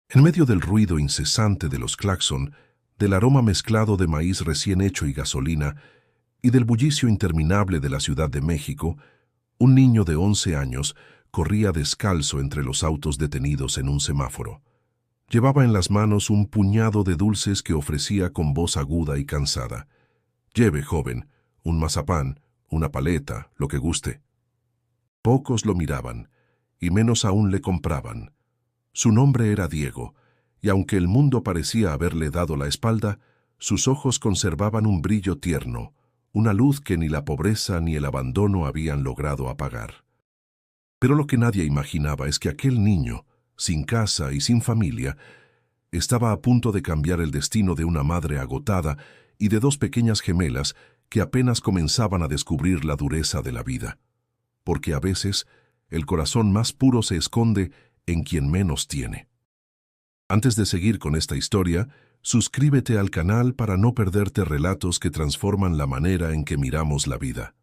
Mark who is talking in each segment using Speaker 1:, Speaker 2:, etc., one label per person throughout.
Speaker 1: En medio del ruido incesante de los claxon, del aroma mezclado de maíz recién hecho y gasolina, y del bullicio interminable de la Ciudad de México, un niño de 11 años corría descalzo entre los autos detenidos en un semáforo. Llevaba en las manos un puñado de dulces que ofrecía con voz aguda y cansada. «Lleve, joven, un mazapán, una paleta, lo que guste». Pocos lo miraban, y menos aún le compraban. Su nombre era Diego, y aunque el mundo parecía haberle dado la espalda, sus ojos conservaban un brillo tierno, una luz que ni la pobreza ni el abandono habían logrado apagar. Pero lo que nadie imaginaba es que aquel niño, sin casa y sin familia, estaba a punto de cambiar el destino de una madre agotada y de dos pequeñas gemelas que apenas comenzaban a descubrir la dureza de la vida. Porque a veces el corazón más puro se esconde en quien menos tiene. Antes de seguir con esta historia, suscríbete al canal para no perderte relatos que transforman la manera en que miramos la vida.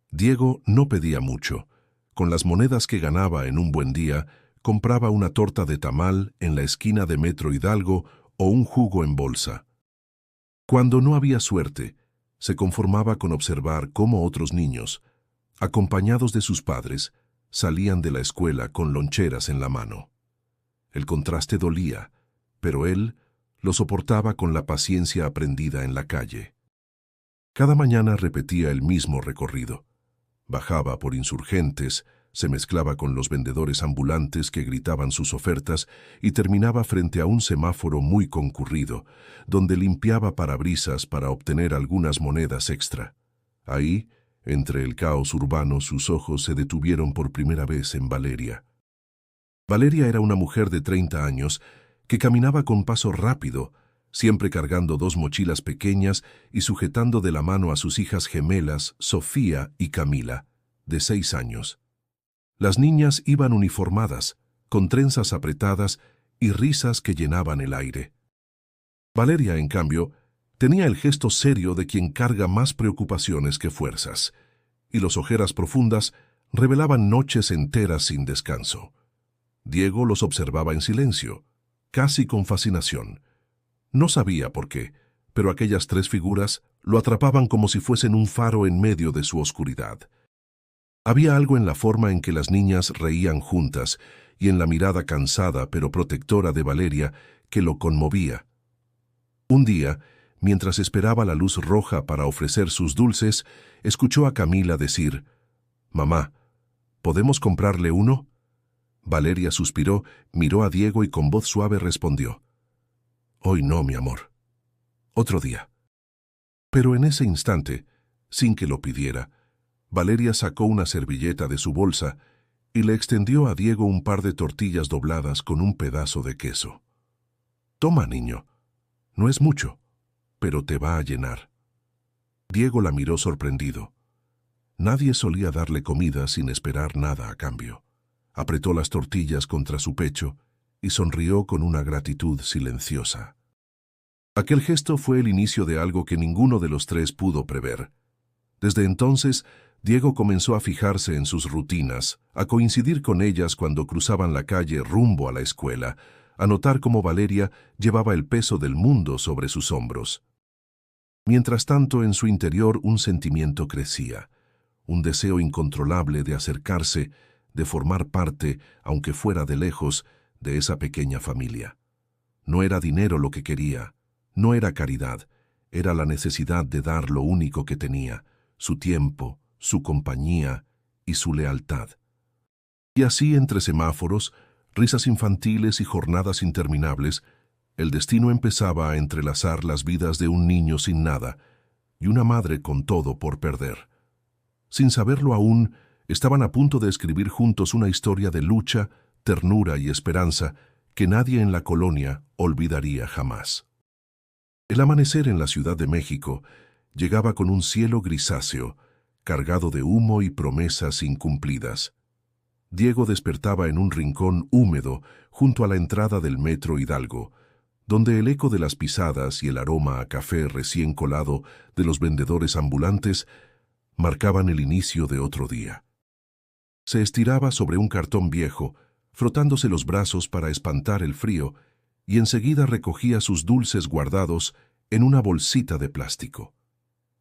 Speaker 1: Diego no pedía mucho. Con las monedas que ganaba en un buen día, compraba una torta de tamal en la esquina de Metro Hidalgo o un jugo en bolsa. Cuando no había suerte, se conformaba con observar cómo otros niños, acompañados de sus padres, salían de la escuela con loncheras en la mano. El contraste dolía, pero él lo soportaba con la paciencia aprendida en la calle. Cada mañana repetía el mismo recorrido. Bajaba por Insurgentes, se mezclaba con los vendedores ambulantes que gritaban sus ofertas y terminaba frente a un semáforo muy concurrido, donde limpiaba parabrisas para obtener algunas monedas extra. Ahí, entre el caos urbano, sus ojos se detuvieron por primera vez en Valeria. Valeria era una mujer de 30 años que caminaba con paso rápido, siempre cargando dos mochilas pequeñas y sujetando de la mano a sus hijas gemelas, Sofía y Camila, de 6 años. Las niñas iban uniformadas, con trenzas apretadas y risas que llenaban el aire. Valeria, en cambio, tenía el gesto serio de quien carga más preocupaciones que fuerzas, y las ojeras profundas revelaban noches enteras sin descanso. Diego los observaba en silencio, casi con fascinación. No sabía por qué, pero aquellas tres figuras lo atrapaban como si fuesen un faro en medio de su oscuridad. Había algo en la forma en que las niñas reían juntas y en la mirada cansada pero protectora de Valeria que lo conmovía. Un día, mientras esperaba la luz roja para ofrecer sus dulces, escuchó a Camila decir: «Mamá, ¿podemos comprarle uno?». Valeria suspiró, miró a Diego y con voz suave respondió: «Hoy no, mi amor. Otro día». Pero en ese instante, sin que lo pidiera, Valeria sacó una servilleta de su bolsa y le extendió a Diego un par de tortillas dobladas con un pedazo de queso. «Toma, niño. No es mucho, pero te va a llenar». Diego la miró sorprendido. Nadie solía darle comida sin esperar nada a cambio. Apretó las tortillas contra su pecho y sonrió con una gratitud silenciosa. Aquel gesto fue el inicio de algo que ninguno de los tres pudo prever. Desde entonces, Diego comenzó a fijarse en sus rutinas, a coincidir con ellas cuando cruzaban la calle rumbo a la escuela, a notar cómo Valeria llevaba el peso del mundo sobre sus hombros. Mientras tanto, en su interior un sentimiento crecía, un deseo incontrolable de acercarse, de formar parte, aunque fuera de lejos, de esa pequeña familia. No era dinero lo que quería, no era caridad, era la necesidad de dar lo único que tenía, su tiempo, su compañía y su lealtad. Y así, entre semáforos, risas infantiles y jornadas interminables, el destino empezaba a entrelazar las vidas de un niño sin nada y una madre con todo por perder. Sin saberlo aún, estaban a punto de escribir juntos una historia de lucha, ternura y esperanza que nadie en la colonia olvidaría jamás. El amanecer en la Ciudad de México llegaba con un cielo grisáceo, cargado de humo y promesas incumplidas. Diego despertaba en un rincón húmedo junto a la entrada del Metro Hidalgo, donde el eco de las pisadas y el aroma a café recién colado de los vendedores ambulantes marcaban el inicio de otro día. Se estiraba sobre un cartón viejo, frotándose los brazos para espantar el frío, y enseguida recogía sus dulces guardados en una bolsita de plástico.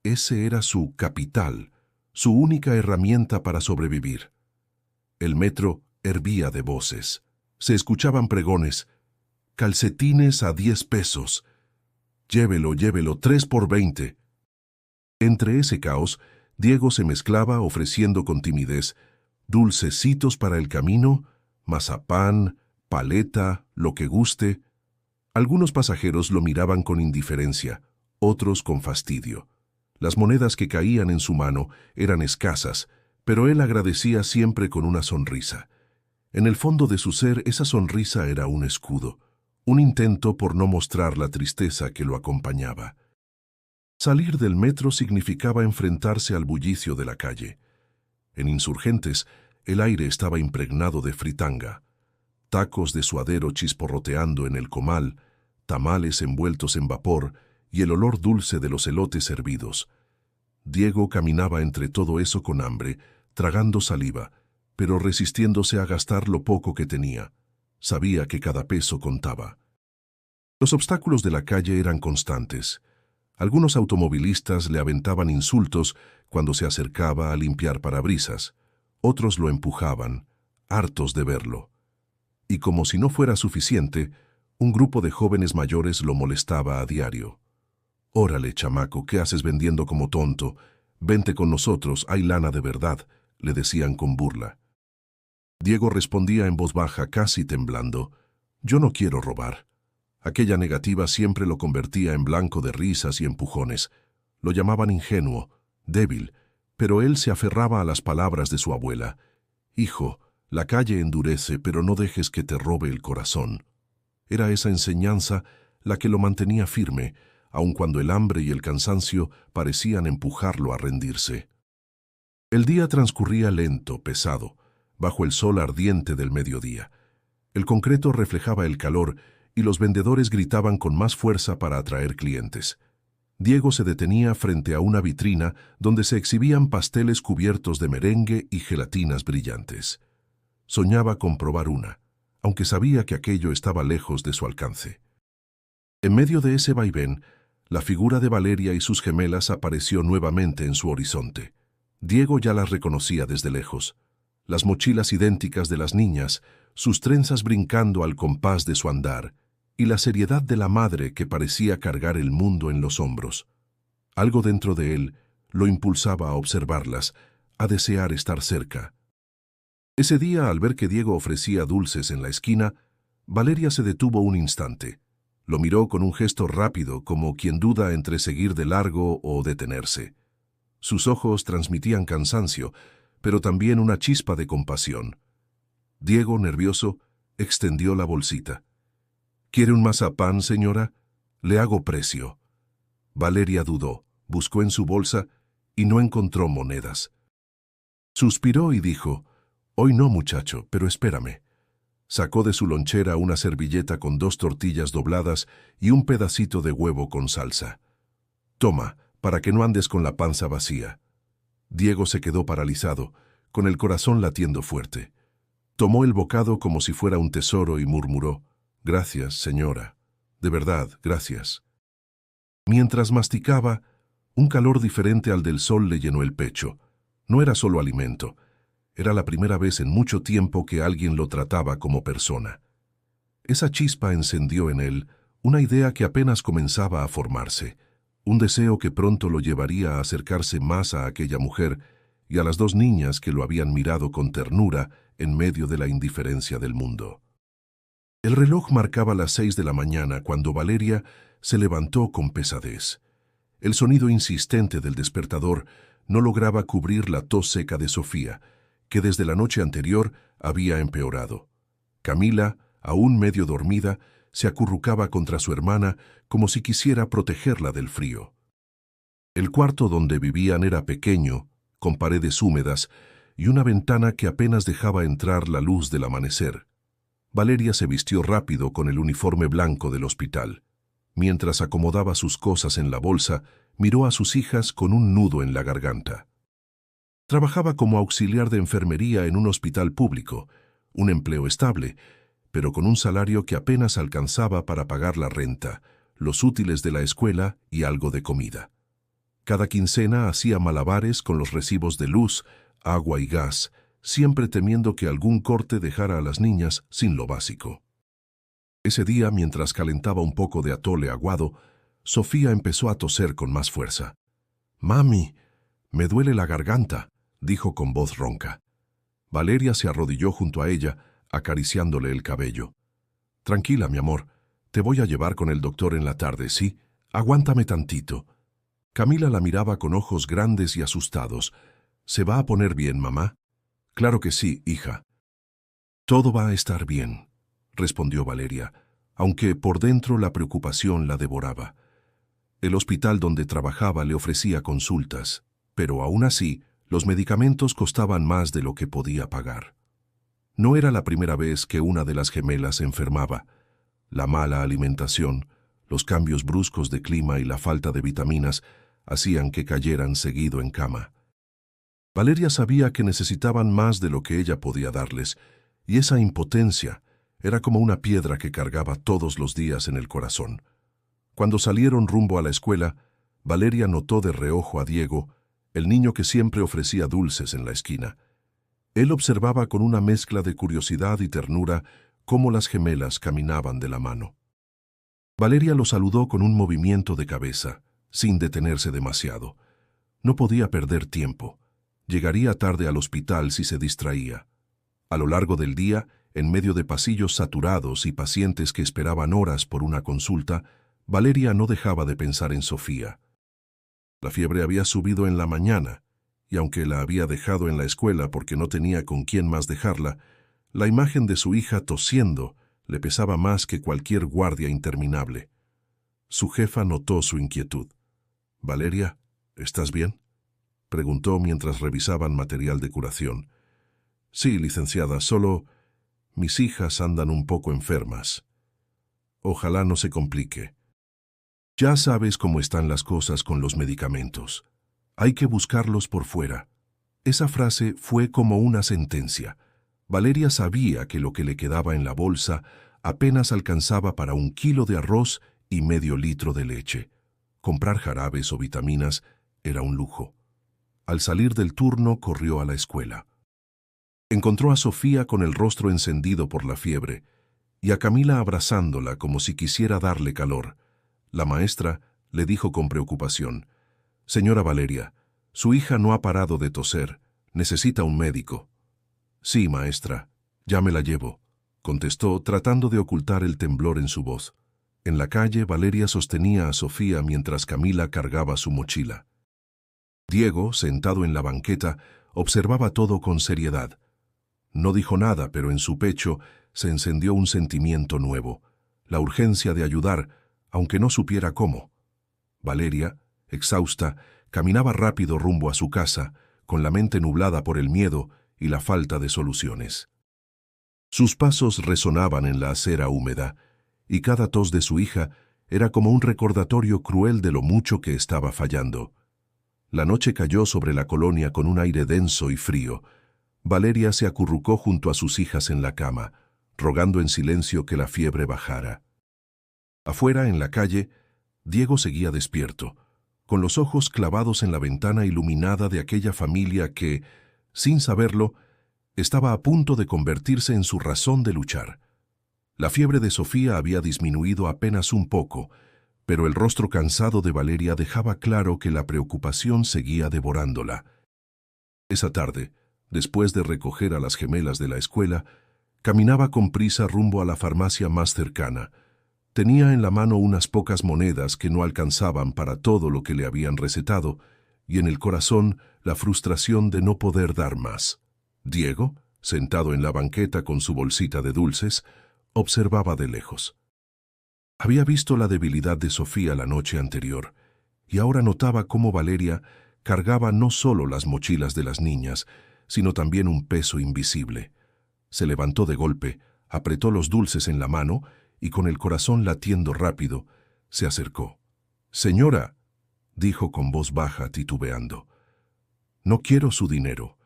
Speaker 1: Ese era su capital, su única herramienta para sobrevivir. El metro hervía de voces. Se escuchaban pregones: calcetines a 10 pesos. Llévelo, llévelo, 3 por 20. Entre ese caos, Diego se mezclaba ofreciendo con timidez dulcecitos para el camino, mazapán, paleta, lo que guste. Algunos pasajeros lo miraban con indiferencia, otros con fastidio. Las monedas que caían en su mano eran escasas, pero él agradecía siempre con una sonrisa. En el fondo de su ser, esa sonrisa era un escudo, un intento por no mostrar la tristeza que lo acompañaba. Salir del metro significaba enfrentarse al bullicio de la calle. En Insurgentes, el aire estaba impregnado de fritanga. Tacos de suadero chisporroteando en el comal, tamales envueltos en vapor y el olor dulce de los elotes hervidos. Diego caminaba entre todo eso con hambre, tragando saliva, pero resistiéndose a gastar lo poco que tenía. Sabía que cada peso contaba. Los obstáculos de la calle eran constantes. Algunos automovilistas le aventaban insultos cuando se acercaba a limpiar parabrisas. Otros lo empujaban, hartos de verlo. Y como si no fuera suficiente, un grupo de jóvenes mayores lo molestaba a diario. «Órale, chamaco, ¿qué haces vendiendo como tonto? Vente con nosotros, hay lana de verdad», le decían con burla. Diego respondía en voz baja, casi temblando: «Yo no quiero robar». Aquella negativa siempre lo convertía en blanco de risas y empujones. Lo llamaban ingenuo, débil, pero él se aferraba a las palabras de su abuela. «Hijo, la calle endurece, pero no dejes que te robe el corazón». Era esa enseñanza la que lo mantenía firme, aun cuando el hambre y el cansancio parecían empujarlo a rendirse. El día transcurría lento, pesado, bajo el sol ardiente del mediodía. El concreto reflejaba el calor y los vendedores gritaban con más fuerza para atraer clientes. Diego se detenía frente a una vitrina donde se exhibían pasteles cubiertos de merengue y gelatinas brillantes. Soñaba con probar una, aunque sabía que aquello estaba lejos de su alcance. En medio de ese vaivén, la figura de Valeria y sus gemelas apareció nuevamente en su horizonte. Diego ya las reconocía desde lejos. Las mochilas idénticas de las niñas, sus trenzas brincando al compás de su andar, y la seriedad de la madre que parecía cargar el mundo en los hombros. Algo dentro de él lo impulsaba a observarlas, a desear estar cerca. Ese día, al ver que Diego ofrecía dulces en la esquina, Valeria se detuvo un instante. Lo miró con un gesto rápido, como quien duda entre seguir de largo o detenerse. Sus ojos transmitían cansancio, pero también una chispa de compasión. Diego, nervioso, extendió la bolsita. «¿Quiere un mazapán, señora? Le hago precio». Valeria dudó, buscó en su bolsa y no encontró monedas. Suspiró y dijo: «Hoy no, muchacho, pero espérame». Sacó de su lonchera una servilleta con 2 tortillas dobladas y un pedacito de huevo con salsa. «Toma, para que no andes con la panza vacía». Diego se quedó paralizado, con el corazón latiendo fuerte. Tomó el bocado como si fuera un tesoro y murmuró: «Gracias, señora. De verdad, gracias». Mientras masticaba, un calor diferente al del sol le llenó el pecho. No era solo alimento. Era la primera vez en mucho tiempo que alguien lo trataba como persona. Esa chispa encendió en él una idea que apenas comenzaba a formarse, un deseo que pronto lo llevaría a acercarse más a aquella mujer y a las 2 niñas que lo habían mirado con ternura en medio de la indiferencia del mundo. El reloj marcaba las 6 de la mañana cuando Valeria se levantó con pesadez. El sonido insistente del despertador no lograba cubrir la tos seca de Sofía, que desde la noche anterior había empeorado. Camila, aún medio dormida, se acurrucaba contra su hermana como si quisiera protegerla del frío. El cuarto donde vivían era pequeño, con paredes húmedas y una ventana que apenas dejaba entrar la luz del amanecer. Valeria se vistió rápido con el uniforme blanco del hospital. Mientras acomodaba sus cosas en la bolsa, miró a sus hijas con un nudo en la garganta. Trabajaba como auxiliar de enfermería en un hospital público, un empleo estable, pero con un salario que apenas alcanzaba para pagar la renta, los útiles de la escuela y algo de comida. Cada quincena hacía malabares con los recibos de luz, agua y gas, siempre temiendo que algún corte dejara a las niñas sin lo básico. Ese día, mientras calentaba un poco de atole aguado, Sofía empezó a toser con más fuerza. «Mami, me duele la garganta», dijo con voz ronca. Valeria se arrodilló junto a ella, acariciándole el cabello. «Tranquila, mi amor, te voy a llevar con el doctor en la tarde, ¿sí? Aguántame tantito». Camila la miraba con ojos grandes y asustados. «¿Se va a poner bien, mamá?» «Claro que sí, hija». «Todo va a estar bien», respondió Valeria, aunque por dentro la preocupación la devoraba. El hospital donde trabajaba le ofrecía consultas, pero aún así, los medicamentos costaban más de lo que podía pagar. No era la primera vez que una de las gemelas enfermaba. La mala alimentación, los cambios bruscos de clima y la falta de vitaminas hacían que cayeran seguido en cama. Valeria sabía que necesitaban más de lo que ella podía darles, y esa impotencia era como una piedra que cargaba todos los días en el corazón. Cuando salieron rumbo a la escuela, Valeria notó de reojo a Diego, el niño que siempre ofrecía dulces en la esquina. Él observaba con una mezcla de curiosidad y ternura cómo las gemelas caminaban de la mano. Valeria lo saludó con un movimiento de cabeza, sin detenerse demasiado. No podía perder tiempo. Llegaría tarde al hospital si se distraía. A lo largo del día, en medio de pasillos saturados y pacientes que esperaban horas por una consulta, Valeria no dejaba de pensar en Sofía. La fiebre había subido en la mañana, y aunque la había dejado en la escuela porque no tenía con quién más dejarla, la imagen de su hija tosiendo le pesaba más que cualquier guardia interminable. Su jefa notó su inquietud. «Valeria, ¿estás bien?», preguntó mientras revisaban material de curación. «Sí, licenciada, solo mis hijas andan un poco enfermas. Ojalá no se complique. Ya sabes cómo están las cosas con los medicamentos. Hay que buscarlos por fuera». Esa frase fue como una sentencia. Valeria sabía que lo que le quedaba en la bolsa apenas alcanzaba para 1 kilo de arroz y medio litro de leche. Comprar jarabes o vitaminas era un lujo. Al salir del turno, corrió a la escuela. Encontró a Sofía con el rostro encendido por la fiebre y a Camila abrazándola como si quisiera darle calor. La maestra le dijo con preocupación: «Señora Valeria, su hija no ha parado de toser. Necesita un médico». «Sí, maestra, ya me la llevo», contestó, tratando de ocultar el temblor en su voz. En la calle, Valeria sostenía a Sofía mientras Camila cargaba su mochila. Diego, sentado en la banqueta, observaba todo con seriedad. No dijo nada, pero en su pecho se encendió un sentimiento nuevo, la urgencia de ayudar, aunque no supiera cómo. Valeria, exhausta, caminaba rápido rumbo a su casa, con la mente nublada por el miedo y la falta de soluciones. Sus pasos resonaban en la acera húmeda, y cada tos de su hija era como un recordatorio cruel de lo mucho que estaba fallando. La noche cayó sobre la colonia con un aire denso y frío. Valeria se acurrucó junto a sus hijas en la cama, rogando en silencio que la fiebre bajara. Afuera, en la calle, Diego seguía despierto, con los ojos clavados en la ventana iluminada de aquella familia que, sin saberlo, estaba a punto de convertirse en su razón de luchar. La fiebre de Sofía había disminuido apenas un poco, pero el rostro cansado de Valeria dejaba claro que la preocupación seguía devorándola. Esa tarde, después de recoger a las gemelas de la escuela, caminaba con prisa rumbo a la farmacia más cercana. Tenía en la mano unas pocas monedas que no alcanzaban para todo lo que le habían recetado, y en el corazón la frustración de no poder dar más. Diego, sentado en la banqueta con su bolsita de dulces, observaba de lejos. Había visto la debilidad de Sofía la noche anterior, y ahora notaba cómo Valeria cargaba no solo las mochilas de las niñas, sino también un peso invisible. Se levantó de golpe, apretó los dulces en la mano y con el corazón latiendo rápido, se acercó. «Señora», dijo con voz baja, titubeando, «no quiero su dinero.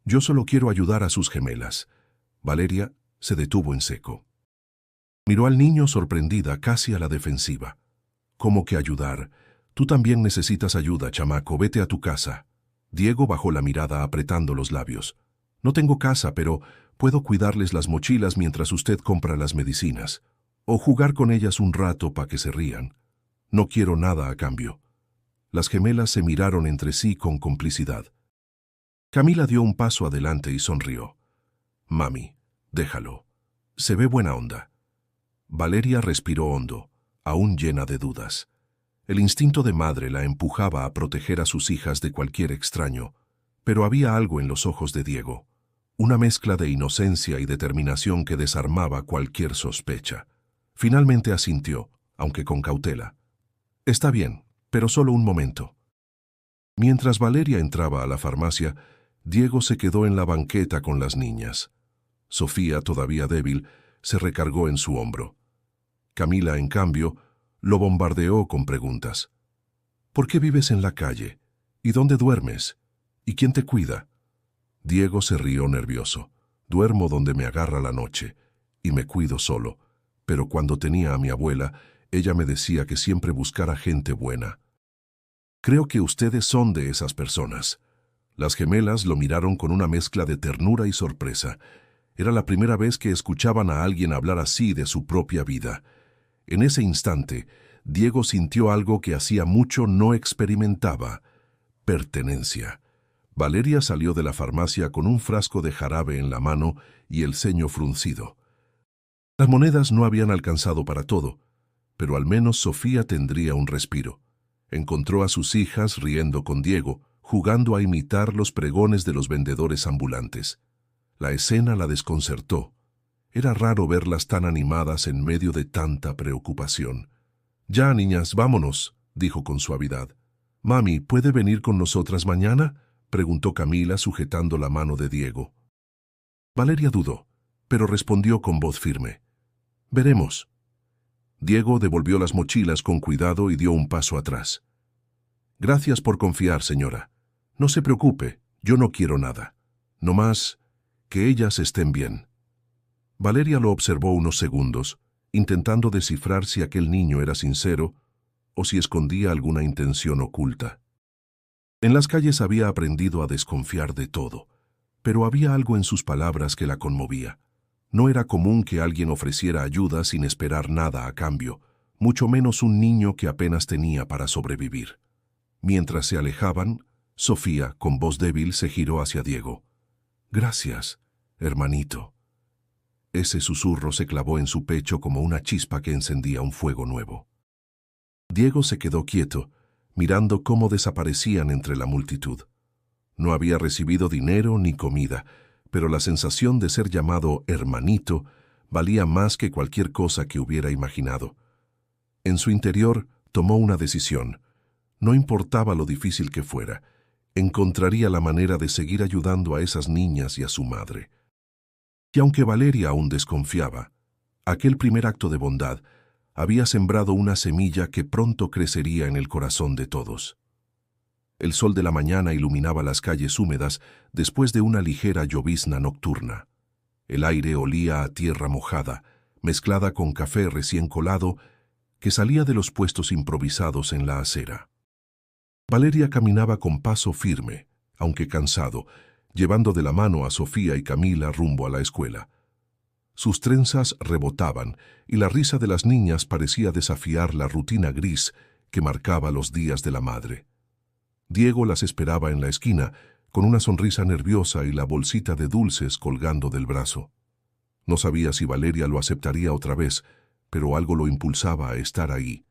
Speaker 1: Yo solo quiero ayudar a sus gemelas». Valeria se detuvo en seco. Miró al niño sorprendida, casi a la defensiva. ¿Cómo que ayudar? Tú también necesitas ayuda, chamaco, vete a tu casa. Diego bajó la mirada apretando los labios. No tengo casa, pero puedo cuidarles las mochilas mientras usted compra las medicinas. O jugar con ellas un rato para que se rían. No quiero nada a cambio. Las gemelas se miraron entre sí con complicidad. Camila dio un paso adelante y sonrió. Mami, déjalo. Se ve buena onda. Valeria respiró hondo, aún llena de dudas. El instinto de madre la empujaba a proteger a sus hijas de cualquier extraño, pero había algo en los ojos de Diego, una mezcla de inocencia y determinación que desarmaba cualquier sospecha. Finalmente asintió, aunque con cautela. Está bien, pero solo un momento. Mientras Valeria entraba a la farmacia, Diego se quedó en la banqueta con las niñas. Sofía, todavía débil, se recargó en su hombro. Camila, en cambio, lo bombardeó con preguntas. ¿Por qué vives en la calle? ¿Y dónde duermes? ¿Y quién te cuida? Diego se rió nervioso. Duermo donde me agarra la noche, y me cuido solo. Pero cuando tenía a mi abuela, ella me decía que siempre buscara gente buena. Creo que ustedes son de esas personas. Las gemelas lo miraron con una mezcla de ternura y sorpresa. Era la primera vez que escuchaban a alguien hablar así de su propia vida. En ese instante, Diego sintió algo que hacía mucho no experimentaba: pertenencia. Valeria salió de la farmacia con un frasco de jarabe en la mano y el ceño fruncido. Las monedas no habían alcanzado para todo, pero al menos Sofía tendría un respiro. Encontró a sus hijas riendo con Diego, jugando a imitar los pregones de los vendedores ambulantes. La escena la desconcertó. Era raro verlas tan animadas en medio de tanta preocupación. «Ya, niñas, vámonos», dijo con suavidad. «Mami, ¿puede venir con nosotras mañana?», preguntó Camila sujetando la mano de Diego. Valeria dudó, pero respondió con voz firme. «Veremos». Diego devolvió las mochilas con cuidado y dio un paso atrás. «Gracias por confiar, señora. No se preocupe, yo no quiero nada. No más que ellas estén bien». Valeria lo observó unos segundos, intentando descifrar si aquel niño era sincero o si escondía alguna intención oculta. En las calles había aprendido a desconfiar de todo, pero había algo en sus palabras que la conmovía. No era común que alguien ofreciera ayuda sin esperar nada a cambio, mucho menos un niño que apenas tenía para sobrevivir. Mientras se alejaban, Sofía, con voz débil, se giró hacia Diego. «Gracias, hermanito». Ese susurro se clavó en su pecho como una chispa que encendía un fuego nuevo. Diego se quedó quieto, mirando cómo desaparecían entre la multitud. No había recibido dinero ni comida, pero la sensación de ser llamado hermanito valía más que cualquier cosa que hubiera imaginado. En su interior tomó una decisión. No importaba lo difícil que fuera, encontraría la manera de seguir ayudando a esas niñas y a su madre. Y aunque Valeria aún desconfiaba, aquel primer acto de bondad había sembrado una semilla que pronto crecería en el corazón de todos. El sol de la mañana iluminaba las calles húmedas después de una ligera llovizna nocturna. El aire olía a tierra mojada, mezclada con café recién colado que salía de los puestos improvisados en la acera. Valeria caminaba con paso firme, aunque cansado, llevando de la mano a Sofía y Camila rumbo a la escuela. Sus trenzas rebotaban y la risa de las niñas parecía desafiar la rutina gris que marcaba los días de la madre. Diego las esperaba en la esquina, con una sonrisa nerviosa y la bolsita de dulces colgando del brazo. No sabía si Valeria lo aceptaría otra vez, pero algo lo impulsaba a estar ahí.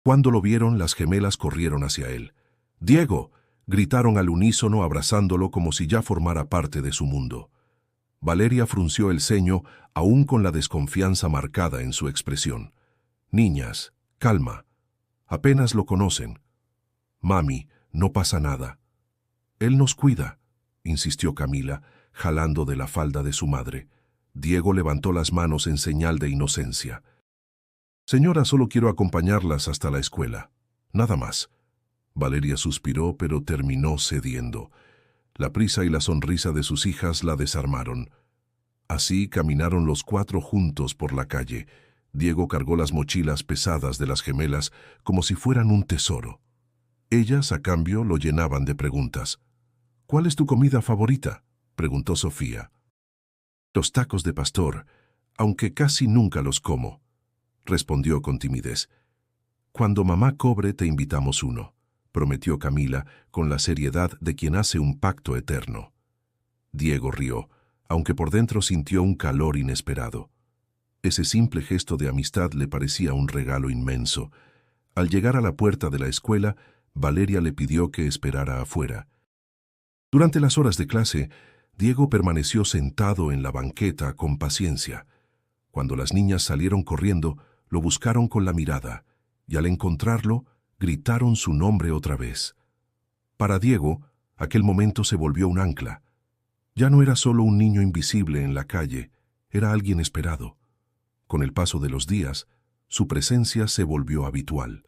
Speaker 1: Cuando lo vieron, las gemelas corrieron hacia él. «¡Diego!», gritaron al unísono abrazándolo como si ya formara parte de su mundo. Valeria frunció el ceño, aún con la desconfianza marcada en su expresión. «Niñas, calma. Apenas lo conocen. Mami, no pasa nada». «Él nos cuida», insistió Camila, jalando de la falda de su madre. Diego levantó las manos en señal de inocencia. «Señora, solo quiero acompañarlas hasta la escuela. Nada más». Valeria suspiró, pero terminó cediendo. La prisa y la sonrisa de sus hijas la desarmaron. Así caminaron los cuatro juntos por la calle. Diego cargó las mochilas pesadas de las gemelas como si fueran un tesoro. Ellas, a cambio, lo llenaban de preguntas. «¿Cuál es tu comida favorita?», preguntó Sofía. «Los tacos de pastor, aunque casi nunca los como», respondió con timidez. «Cuando mamá cobre te invitamos uno», prometió Camila con la seriedad de quien hace un pacto eterno. Diego rió, aunque por dentro sintió un calor inesperado. Ese simple gesto de amistad le parecía un regalo inmenso. Al llegar a la puerta de la escuela, Valeria le pidió que esperara afuera. Durante las horas de clase, Diego permaneció sentado en la banqueta con paciencia. Cuando las niñas salieron corriendo, lo buscaron con la mirada, y al encontrarlo, gritaron su nombre otra vez. Para Diego, aquel momento se volvió un ancla. Ya no era solo un niño invisible en la calle, era alguien esperado. Con el paso de los días, su presencia se volvió habitual.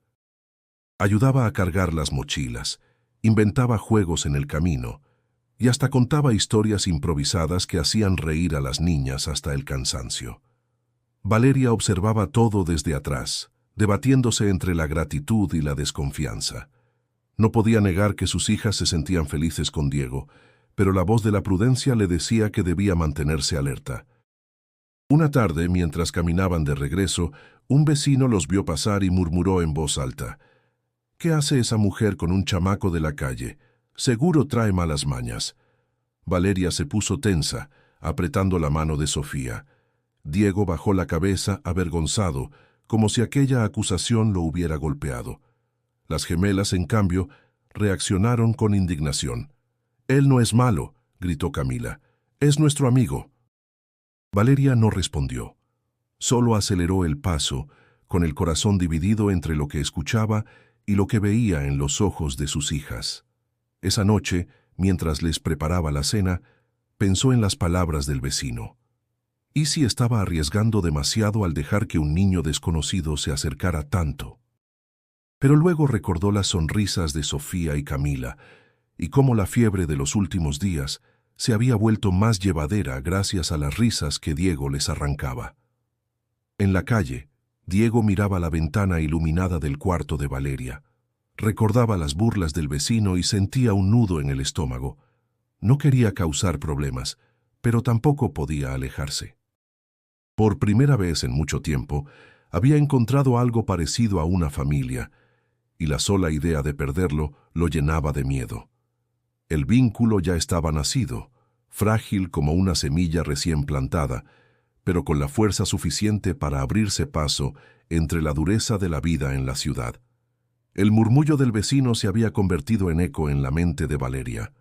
Speaker 1: Ayudaba a cargar las mochilas, inventaba juegos en el camino y hasta contaba historias improvisadas que hacían reír a las niñas hasta el cansancio. Valeria observaba todo desde atrás, debatiéndose entre la gratitud y la desconfianza. No podía negar que sus hijas se sentían felices con Diego, pero la voz de la prudencia le decía que debía mantenerse alerta. Una tarde, mientras caminaban de regreso, un vecino los vio pasar y murmuró en voz alta: «¿Qué hace esa mujer con un chamaco de la calle? Seguro trae malas mañas». Valeria se puso tensa, apretando la mano de Sofía. Diego bajó la cabeza, avergonzado, como si aquella acusación lo hubiera golpeado. Las gemelas, en cambio, reaccionaron con indignación. «Él no es malo», gritó Camila. «Es nuestro amigo». Valeria no respondió. Solo aceleró el paso, con el corazón dividido entre lo que escuchaba y lo que veía en los ojos de sus hijas. Esa noche, mientras les preparaba la cena, pensó en las palabras del vecino. ¿Y si estaba arriesgando demasiado al dejar que un niño desconocido se acercara tanto? Pero luego recordó las sonrisas de Sofía y Camila, y cómo la fiebre de los últimos días se había vuelto más llevadera gracias a las risas que Diego les arrancaba. En la calle, Diego miraba la ventana iluminada del cuarto de Valeria. Recordaba las burlas del vecino y sentía un nudo en el estómago. No quería causar problemas, pero tampoco podía alejarse. Por primera vez en mucho tiempo, había encontrado algo parecido a una familia, y la sola idea de perderlo lo llenaba de miedo. El vínculo ya estaba nacido, frágil como una semilla recién plantada, pero con la fuerza suficiente para abrirse paso entre la dureza de la vida en la ciudad. El murmullo del vecino se había convertido en eco en la mente de Valeria.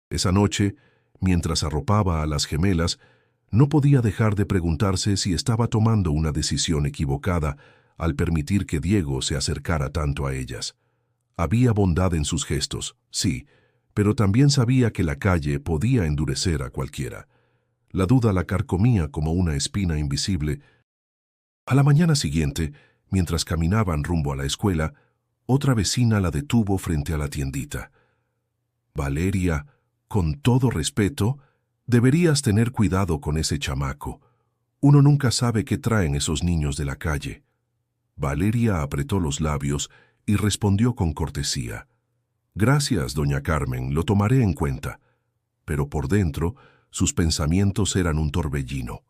Speaker 1: Esa noche, mientras arropaba a las gemelas, no podía dejar de preguntarse si estaba tomando una decisión equivocada al permitir que Diego se acercara tanto a ellas. Había bondad en sus gestos, sí, pero también sabía que la calle podía endurecer a cualquiera. La duda la carcomía como una espina invisible. A la mañana siguiente, mientras caminaban rumbo a la escuela, otra vecina la detuvo frente a la tiendita. «Valeria, con todo respeto, deberías tener cuidado con ese chamaco. Uno nunca sabe qué traen esos niños de la calle». Valeria apretó los labios y respondió con cortesía: «Gracias, doña Carmen, lo tomaré en cuenta». Pero por dentro, sus pensamientos eran un torbellino.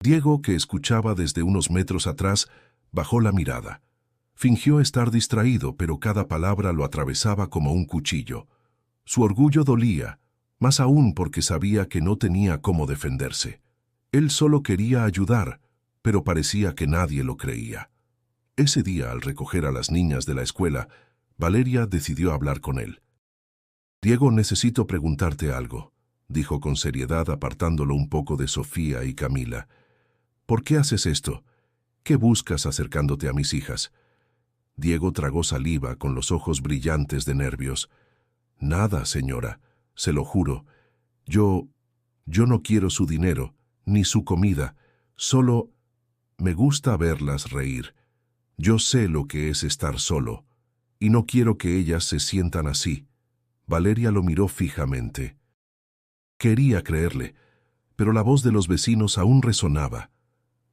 Speaker 1: Diego, que escuchaba desde unos metros atrás, bajó la mirada. Fingió estar distraído, pero cada palabra lo atravesaba como un cuchillo. Su orgullo dolía, más aún porque sabía que no tenía cómo defenderse. Él solo quería ayudar, pero parecía que nadie lo creía. Ese día, al recoger a las niñas de la escuela, Valeria decidió hablar con él. «Diego, necesito preguntarte algo», dijo con seriedad apartándolo un poco de Sofía y Camila. «¿Por qué haces esto? ¿Qué buscas acercándote a mis hijas?» Diego tragó saliva con los ojos brillantes de nervios. «Nada, señora, se lo juro. Yo no quiero su dinero, ni su comida. Solo me gusta verlas reír. Yo sé lo que es estar solo, y no quiero que ellas se sientan así». Valeria lo miró fijamente. Quería creerle, pero la voz de los vecinos aún resonaba.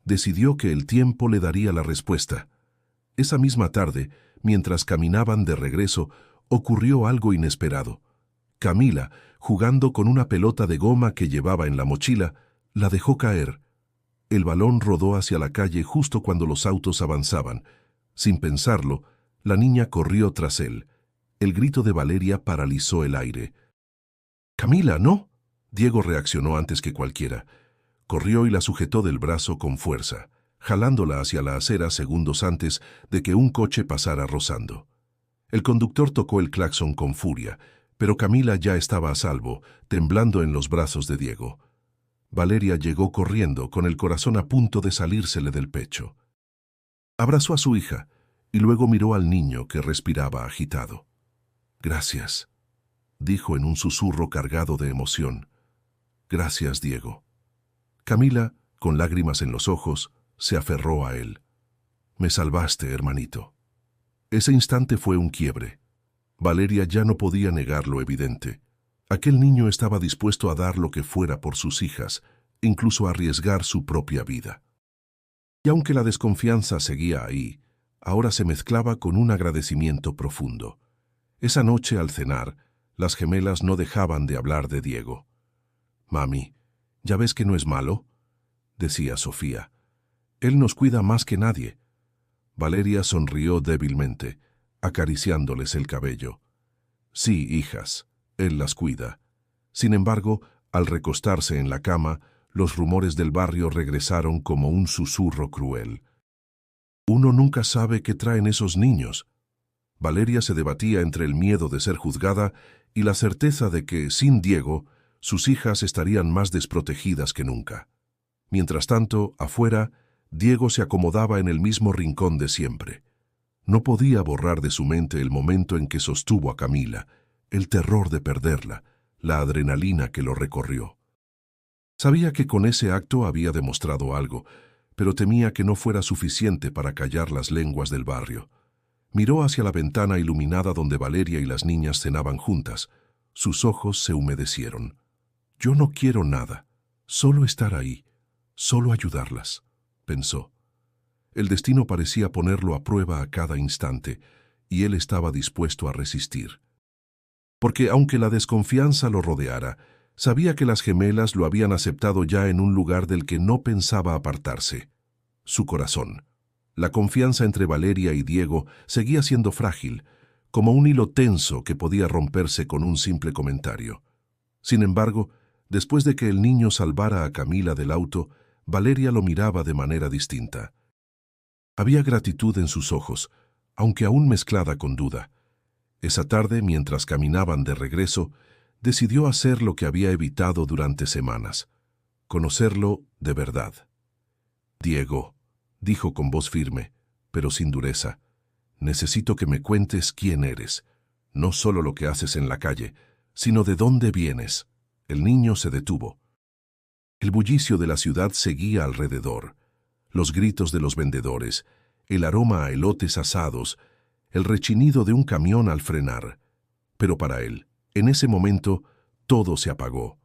Speaker 1: Decidió que el tiempo le daría la respuesta. Esa misma tarde, mientras caminaban de regreso, ocurrió algo inesperado. Camila, jugando con una pelota de goma que llevaba en la mochila, la dejó caer. El balón rodó hacia la calle justo cuando los autos avanzaban. Sin pensarlo, la niña corrió tras él. El grito de Valeria paralizó el aire. «¡Camila, no!». Diego reaccionó antes que cualquiera. Corrió y la sujetó del brazo con fuerza, jalándola hacia la acera segundos antes de que un coche pasara rozando. El conductor tocó el claxon con furia, pero Camila ya estaba a salvo, temblando en los brazos de Diego. Valeria llegó corriendo, con el corazón a punto de salírsele del pecho. Abrazó a su hija y luego miró al niño que respiraba agitado. «Gracias», dijo en un susurro cargado de emoción. «Gracias, Diego». Camila, con lágrimas en los ojos, se aferró a él. «Me salvaste, hermanito». Ese instante fue un quiebre. Valeria ya no podía negar lo evidente. Aquel niño estaba dispuesto a dar lo que fuera por sus hijas, incluso a arriesgar su propia vida. Y aunque la desconfianza seguía ahí, ahora se mezclaba con un agradecimiento profundo. Esa noche al cenar, las gemelas no dejaban de hablar de Diego. «Mami, ¿ya ves que no es malo?», decía Sofía. «Él nos cuida más que nadie». Valeria sonrió débilmente, acariciándoles el cabello. «Sí, hijas, él las cuida». Sin embargo, al recostarse en la cama, los rumores del barrio regresaron como un susurro cruel. «Uno nunca sabe qué traen esos niños». Valeria se debatía entre el miedo de ser juzgada y la certeza de que, sin Diego, sus hijas estarían más desprotegidas que nunca. Mientras tanto, afuera, Diego se acomodaba en el mismo rincón de siempre. No podía borrar de su mente el momento en que sostuvo a Camila, el terror de perderla, la adrenalina que lo recorrió. Sabía que con ese acto había demostrado algo, pero temía que no fuera suficiente para callar las lenguas del barrio. Miró hacia la ventana iluminada donde Valeria y las niñas cenaban juntas. Sus ojos se humedecieron. «Yo no quiero nada, solo estar ahí, solo ayudarlas», pensó. El destino parecía ponerlo a prueba a cada instante, y él estaba dispuesto a resistir. Porque aunque la desconfianza lo rodeara, sabía que las gemelas lo habían aceptado ya en un lugar del que no pensaba apartarse: su corazón. La confianza entre Valeria y Diego seguía siendo frágil, como un hilo tenso que podía romperse con un simple comentario. Sin embargo, después de que el niño salvara a Camila del auto, Valeria lo miraba de manera distinta. Había gratitud en sus ojos, aunque aún mezclada con duda. Esa tarde, mientras caminaban de regreso, decidió hacer lo que había evitado durante semanas: conocerlo de verdad. «Diego», dijo con voz firme, pero sin dureza, «necesito que me cuentes quién eres, no solo lo que haces en la calle, sino de dónde vienes». El niño se detuvo. El bullicio de la ciudad seguía alrededor. Los gritos de los vendedores, el aroma a elotes asados, el rechinido de un camión al frenar. Pero para él, en ese momento, todo se apagó.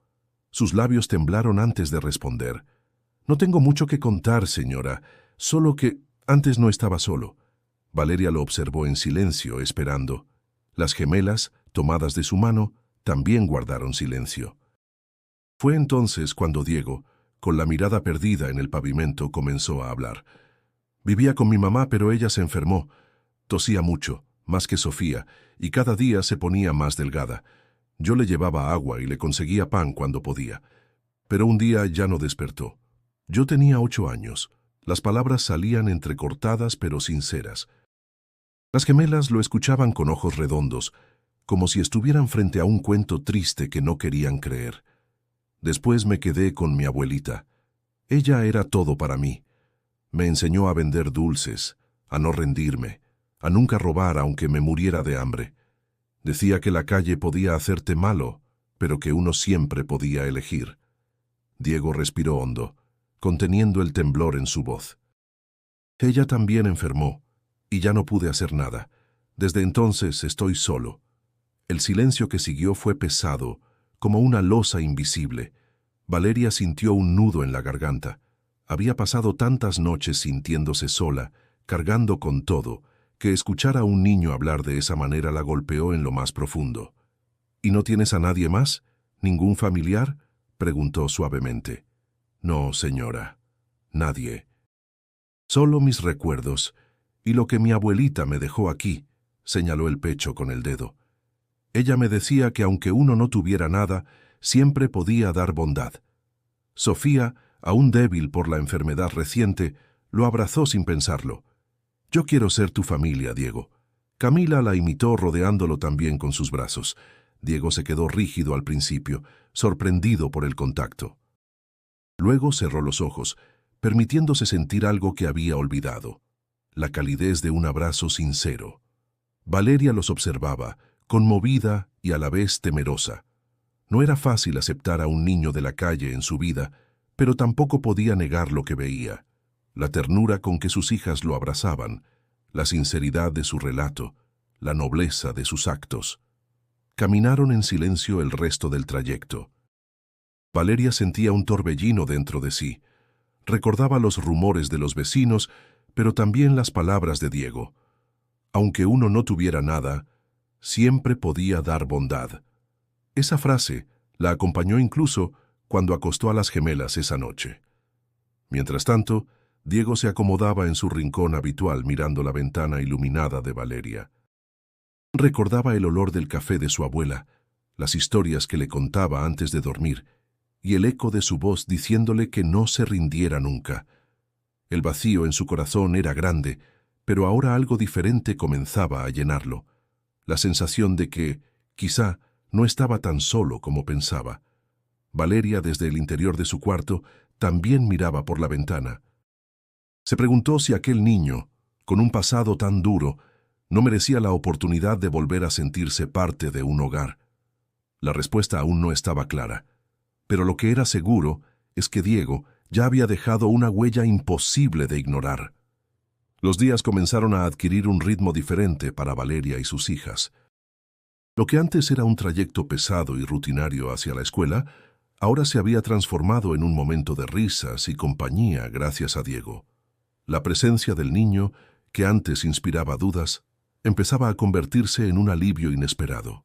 Speaker 1: Sus labios temblaron antes de responder. «No tengo mucho que contar, señora, solo que antes no estaba solo». Valeria lo observó en silencio, esperando. Las gemelas, tomadas de su mano, también guardaron silencio. Fue entonces cuando Diego, con la mirada perdida en el pavimento, comenzó a hablar. «Vivía con mi mamá, pero ella se enfermó. Tosía mucho, más que Sofía, y cada día se ponía más delgada. Yo le llevaba agua y le conseguía pan cuando podía. Pero un día ya no despertó. Yo tenía 8 años. Las palabras salían entrecortadas pero sinceras. Las gemelas lo escuchaban con ojos redondos, como si estuvieran frente a un cuento triste que no querían creer. Después me quedé con mi abuelita. Ella era todo para mí. Me enseñó a vender dulces, a no rendirme, a nunca robar aunque me muriera de hambre. Decía que la calle podía hacerte malo, pero que uno siempre podía elegir». Diego respiró hondo, conteniendo el temblor en su voz. «Ella también enfermó, y ya no pude hacer nada. Desde entonces estoy solo». El silencio que siguió fue pesado, como una losa invisible. Valeria sintió un nudo en la garganta. Había pasado tantas noches sintiéndose sola, cargando con todo, que escuchar a un niño hablar de esa manera la golpeó en lo más profundo. ¿Y no tienes a nadie más? ¿Ningún familiar?, preguntó suavemente. No, señora, nadie. Solo mis recuerdos y lo que mi abuelita me dejó aquí, señaló el pecho con el dedo. Ella me decía que aunque uno no tuviera nada, siempre podía dar bondad. Sofía, aún débil por la enfermedad reciente, lo abrazó sin pensarlo. Yo quiero ser tu familia, Diego. Camila la imitó rodeándolo también con sus brazos. Diego se quedó rígido al principio, sorprendido por el contacto. Luego cerró los ojos, permitiéndose sentir algo que había olvidado, la calidez de un abrazo sincero. Valeria los observaba, conmovida y a la vez temerosa. No era fácil aceptar a un niño de la calle en su vida, pero tampoco podía negar lo que veía. La ternura con que sus hijas lo abrazaban, la sinceridad de su relato, la nobleza de sus actos. Caminaron en silencio el resto del trayecto. Valeria sentía un torbellino dentro de sí. Recordaba los rumores de los vecinos, pero también las palabras de Diego. Aunque uno no tuviera nada, siempre podía dar bondad. Esa frase la acompañó incluso cuando acostó a las gemelas esa noche. Mientras tanto, Diego se acomodaba en su rincón habitual mirando la ventana iluminada de Valeria. Recordaba el olor del café de su abuela, las historias que le contaba antes de dormir, y el eco de su voz diciéndole que no se rindiera nunca. El vacío en su corazón era grande, pero ahora algo diferente comenzaba a llenarlo. La sensación de que, quizá, no estaba tan solo como pensaba. Valeria, desde el interior de su cuarto, también miraba por la ventana. Se preguntó si aquel niño, con un pasado tan duro, no merecía la oportunidad de volver a sentirse parte de un hogar. La respuesta aún no estaba clara, pero lo que era seguro es que Diego ya había dejado una huella imposible de ignorar. Los días comenzaron a adquirir un ritmo diferente para Valeria y sus hijas. Lo que antes era un trayecto pesado y rutinario hacia la escuela, ahora se había transformado en un momento de risas y compañía gracias a Diego. La presencia del niño, que antes inspiraba dudas, empezaba a convertirse en un alivio inesperado.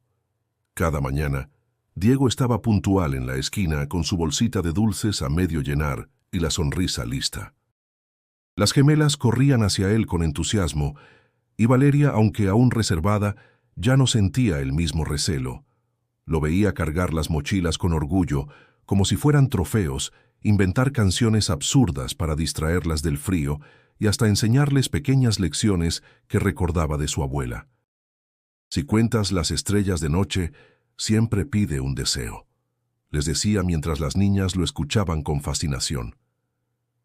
Speaker 1: Cada mañana, Diego estaba puntual en la esquina con su bolsita de dulces a medio llenar y la sonrisa lista. Las gemelas corrían hacia él con entusiasmo, y Valeria, aunque aún reservada, ya no sentía el mismo recelo. Lo veía cargar las mochilas con orgullo, como si fueran trofeos, inventar canciones absurdas para distraerlas del frío y hasta enseñarles pequeñas lecciones que recordaba de su abuela. Si cuentas las estrellas de noche, siempre pide un deseo, les decía mientras las niñas lo escuchaban con fascinación.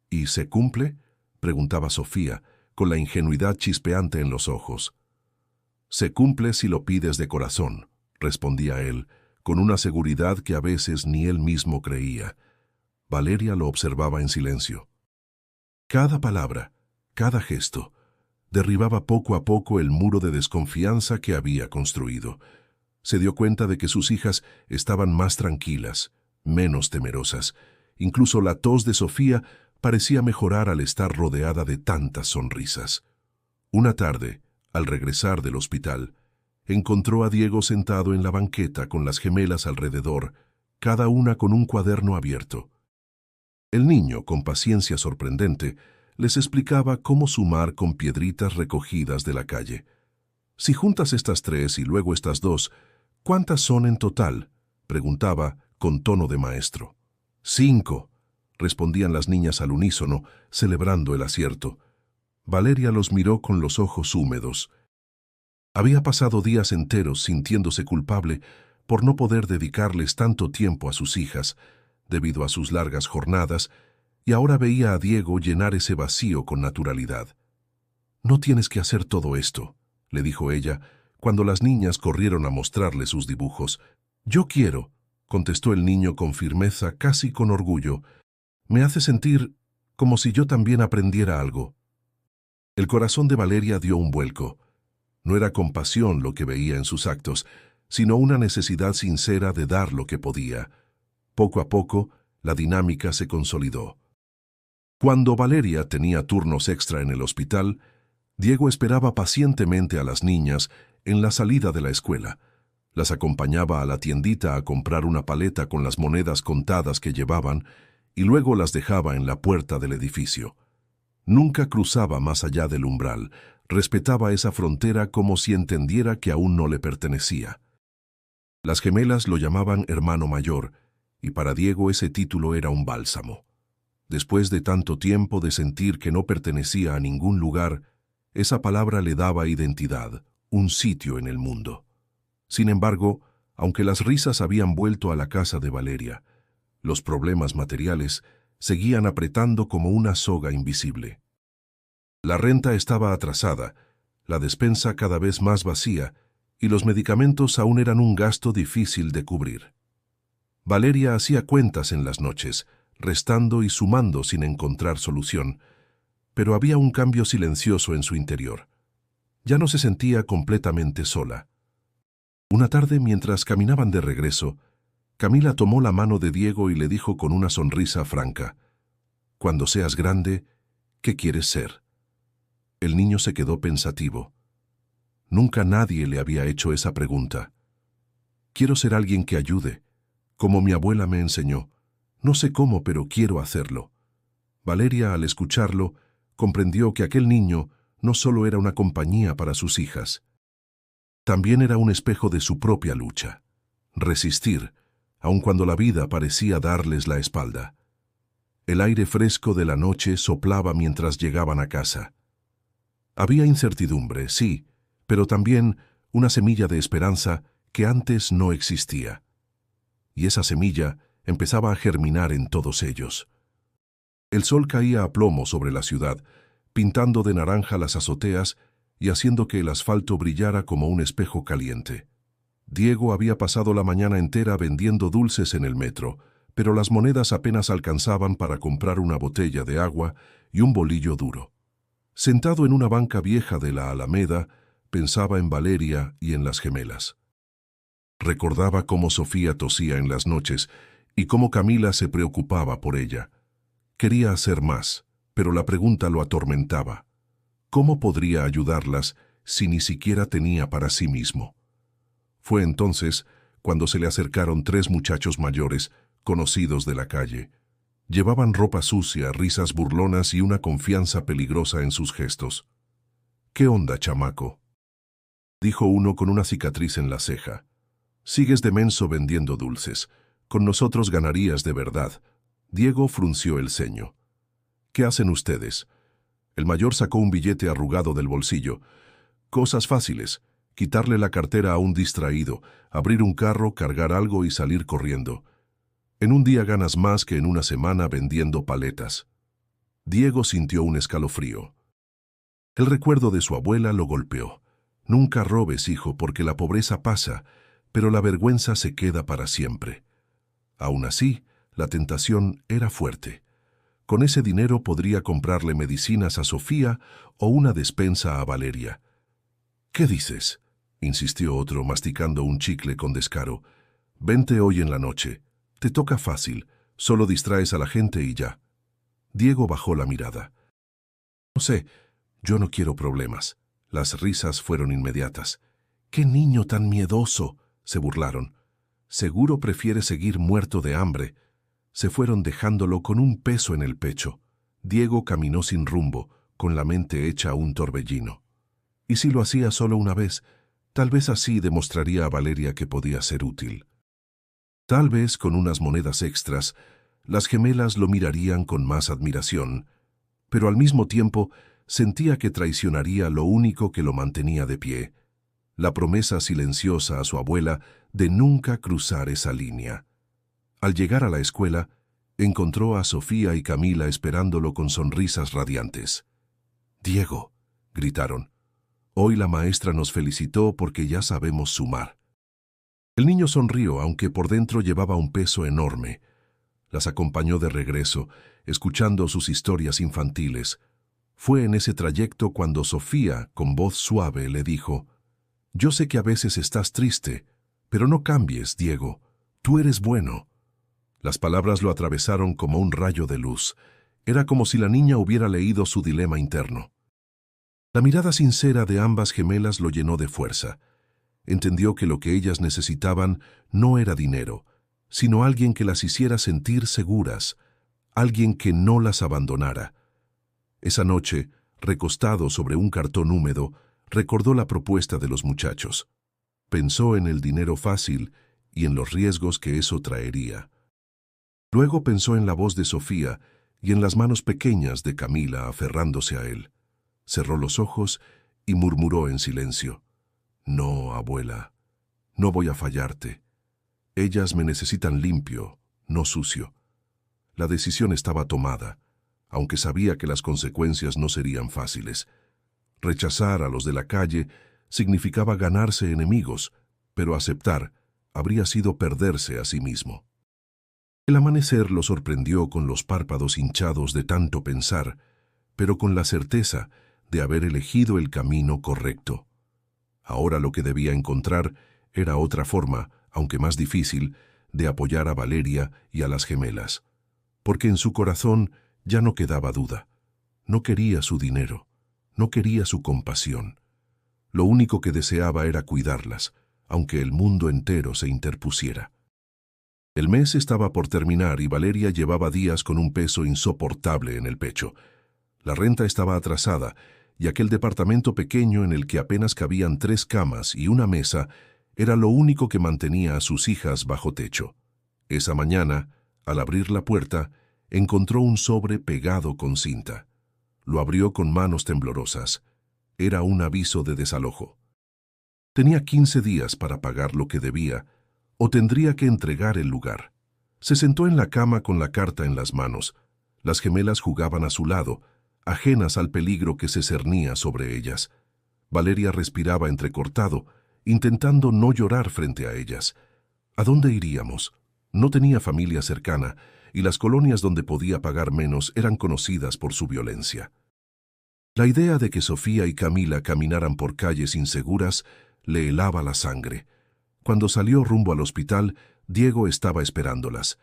Speaker 1: ¿Y se cumple?, preguntaba Sofía, con la ingenuidad chispeante en los ojos. Se cumple si lo pides de corazón, respondía él, con una seguridad que a veces ni él mismo creía. Valeria lo observaba en silencio. Cada palabra, cada gesto, derribaba poco a poco el muro de desconfianza que había construido. Se dio cuenta de que sus hijas estaban más tranquilas, menos temerosas. Incluso la tos de Sofía parecía mejorar al estar rodeada de tantas sonrisas. Una tarde, al regresar del hospital, encontró a Diego sentado en la banqueta con las gemelas alrededor, cada una con un cuaderno abierto. El niño, con paciencia sorprendente, les explicaba cómo sumar con piedritas recogidas de la calle. Si juntas estas 3 y luego estas 2, ¿cuántas son en total?, preguntaba con tono de maestro. 5, respondían las niñas al unísono, celebrando el acierto. Valeria los miró con los ojos húmedos. Había pasado días enteros sintiéndose culpable por no poder dedicarles tanto tiempo a sus hijas, debido a sus largas jornadas, y ahora veía a Diego llenar ese vacío con naturalidad. «No tienes que hacer todo esto», le dijo ella, cuando las niñas corrieron a mostrarle sus dibujos. «Yo quiero», contestó el niño con firmeza, casi con orgullo. «Me hace sentir como si yo también aprendiera algo». El corazón de Valeria dio un vuelco. No era compasión lo que veía en sus actos, sino una necesidad sincera de dar lo que podía. Poco a poco, La dinámica se consolidó. Cuando Valeria tenía turnos extra en el hospital, Diego esperaba pacientemente a las niñas en la salida de la escuela. Las acompañaba a la tiendita a comprar una paleta con las monedas contadas que llevaban y luego las dejaba en la puerta del edificio. Nunca cruzaba más allá del umbral, respetaba esa frontera como si entendiera que aún no le pertenecía. Las gemelas lo llamaban hermano mayor, y para Diego ese título era un bálsamo. Después de tanto tiempo de sentir que no pertenecía a ningún lugar, esa palabra le daba identidad, un sitio en el mundo. Sin embargo, aunque las risas habían vuelto a la casa de Valeria, los problemas materiales seguían apretando como una soga invisible. La renta estaba atrasada, la despensa cada vez más vacía, y los medicamentos aún eran un gasto difícil de cubrir. Valeria hacía cuentas en las noches, restando y sumando sin encontrar solución, pero había un cambio silencioso en su interior. Ya no se sentía completamente sola. Una tarde, mientras caminaban de regreso, Camila tomó la mano de Diego y le dijo con una sonrisa franca: «Cuando seas grande, ¿qué quieres ser?». El niño se quedó pensativo. Nunca nadie le había hecho esa pregunta. «Quiero ser alguien que ayude, como mi abuela me enseñó. No sé cómo, pero quiero hacerlo». Valeria, al escucharlo, comprendió que aquel niño no solo era una compañía para sus hijas, también era un espejo de su propia lucha. Resistir, aun cuando la vida parecía darles la espalda. El aire fresco de la noche soplaba mientras llegaban a casa. Había incertidumbre, sí, pero también una semilla de esperanza que antes no existía. Y esa semilla empezaba a germinar en todos ellos. El sol caía a plomo sobre la ciudad, pintando de naranja las azoteas y haciendo que el asfalto brillara como un espejo caliente. Diego había pasado la mañana entera vendiendo dulces en el metro, pero las monedas apenas alcanzaban para comprar una botella de agua y un bolillo duro. Sentado en una banca vieja de la Alameda, pensaba en Valeria y en las gemelas. Recordaba cómo Sofía tosía en las noches y cómo Camila se preocupaba por ella. Quería hacer más, pero la pregunta lo atormentaba. ¿Cómo podría ayudarlas si ni siquiera tenía para sí mismo? Fue entonces cuando se le acercaron 3 muchachos mayores, conocidos de la calle. Llevaban ropa sucia, risas burlonas y una confianza peligrosa en sus gestos. «¿Qué onda, chamaco?», dijo uno con una cicatriz en la ceja. «Sigues de menso vendiendo dulces. Con nosotros ganarías de verdad». Diego frunció el ceño. «¿Qué hacen ustedes?». El mayor sacó un billete arrugado del bolsillo. «Cosas fáciles. Quitarle la cartera a un distraído, abrir un carro, cargar algo y salir corriendo. En un día ganas más que en una semana vendiendo paletas». Diego sintió un escalofrío. El recuerdo de su abuela lo golpeó. «Nunca robes, hijo, porque la pobreza pasa, pero la vergüenza se queda para siempre». Aún así, la tentación era fuerte. Con ese dinero podría comprarle medicinas a Sofía o una despensa a Valeria. «¿Qué dices?», insistió otro, masticando un chicle con descaro. «Vente hoy en la noche. Te toca fácil. Solo distraes a la gente y ya». Diego bajó la mirada. «No sé, yo no quiero problemas». Las risas fueron inmediatas. «¡Qué niño tan miedoso!», se burlaron. «Seguro prefiere seguir muerto de hambre». Se fueron dejándolo con un peso en el pecho. Diego caminó sin rumbo, con la mente hecha un torbellino. ¿Y si lo hacía solo una vez? Tal vez así demostraría a Valeria que podía ser útil. Tal vez con unas monedas extras, las gemelas lo mirarían con más admiración, pero al mismo tiempo sentía que traicionaría lo único que lo mantenía de pie, la promesa silenciosa a su abuela de nunca cruzar esa línea. Al llegar a la escuela, encontró a Sofía y Camila esperándolo con sonrisas radiantes. «Diego», gritaron, «hoy la maestra nos felicitó porque ya sabemos sumar». El niño sonrió, aunque por dentro llevaba un peso enorme. Las acompañó de regreso, escuchando sus historias infantiles. Fue en ese trayecto cuando Sofía, con voz suave, le dijo: «Yo sé que a veces estás triste, pero no cambies, Diego. Tú eres bueno». Las palabras lo atravesaron como un rayo de luz. Era como si la niña hubiera leído su dilema interno. La mirada sincera de ambas gemelas lo llenó de fuerza. Entendió que lo que ellas necesitaban no era dinero, sino alguien que las hiciera sentir seguras, alguien que no las abandonara. Esa noche, recostado sobre un cartón húmedo, recordó la propuesta de los muchachos. Pensó en el dinero fácil y en los riesgos que eso traería. Luego pensó en la voz de Sofía y en las manos pequeñas de Camila aferrándose a él. Cerró los ojos y murmuró en silencio: «No, abuela, no voy a fallarte. Ellas me necesitan limpio, no sucio». La decisión estaba tomada, aunque sabía que las consecuencias no serían fáciles. Rechazar a los de la calle significaba ganarse enemigos, pero aceptar habría sido perderse a sí mismo. El amanecer lo sorprendió con los párpados hinchados de tanto pensar, pero con la certeza de haber elegido el camino correcto. Ahora lo que debía encontrar era otra forma, aunque más difícil, de apoyar a Valeria y a las gemelas, porque en su corazón ya no quedaba duda. No quería su dinero, no quería su compasión. Lo único que deseaba era cuidarlas, aunque el mundo entero se interpusiera. El mes estaba por terminar y Valeria llevaba días con un peso insoportable en el pecho. La renta estaba atrasada y aquel departamento pequeño en el que apenas cabían 3 camas y una mesa era lo único que mantenía a sus hijas bajo techo. Esa mañana, al abrir la puerta, encontró un sobre pegado con cinta. Lo abrió con manos temblorosas. Era un aviso de desalojo. Tenía 15 días para pagar lo que debía, o tendría que entregar el lugar. Se sentó en la cama con la carta en las manos. Las gemelas jugaban a su lado, ajenas al peligro que se cernía sobre ellas. Valeria respiraba entrecortado, intentando no llorar frente a ellas. ¿A dónde iríamos? No tenía familia cercana, y las colonias donde podía pagar menos eran conocidas por su violencia. La idea de que Sofía y Camila caminaran por calles inseguras le helaba la sangre. Cuando salió rumbo al hospital, Diego estaba esperándolas.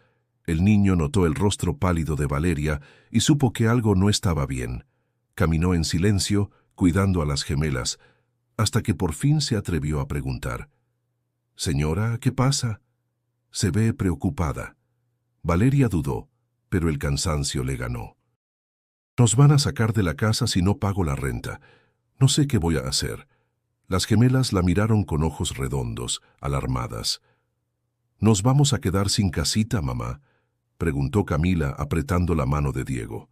Speaker 1: El niño notó el rostro pálido de Valeria y supo que algo no estaba bien. Caminó en silencio, cuidando a las gemelas, hasta que por fin se atrevió a preguntar: «Señora, ¿qué pasa?». Se ve preocupada. Valeria dudó, pero el cansancio le ganó. «Nos van a sacar de la casa si no pago la renta. No sé qué voy a hacer». Las gemelas la miraron con ojos redondos, alarmadas. «¿Nos vamos a quedar sin casita, mamá?», preguntó Camila apretando la mano de Diego.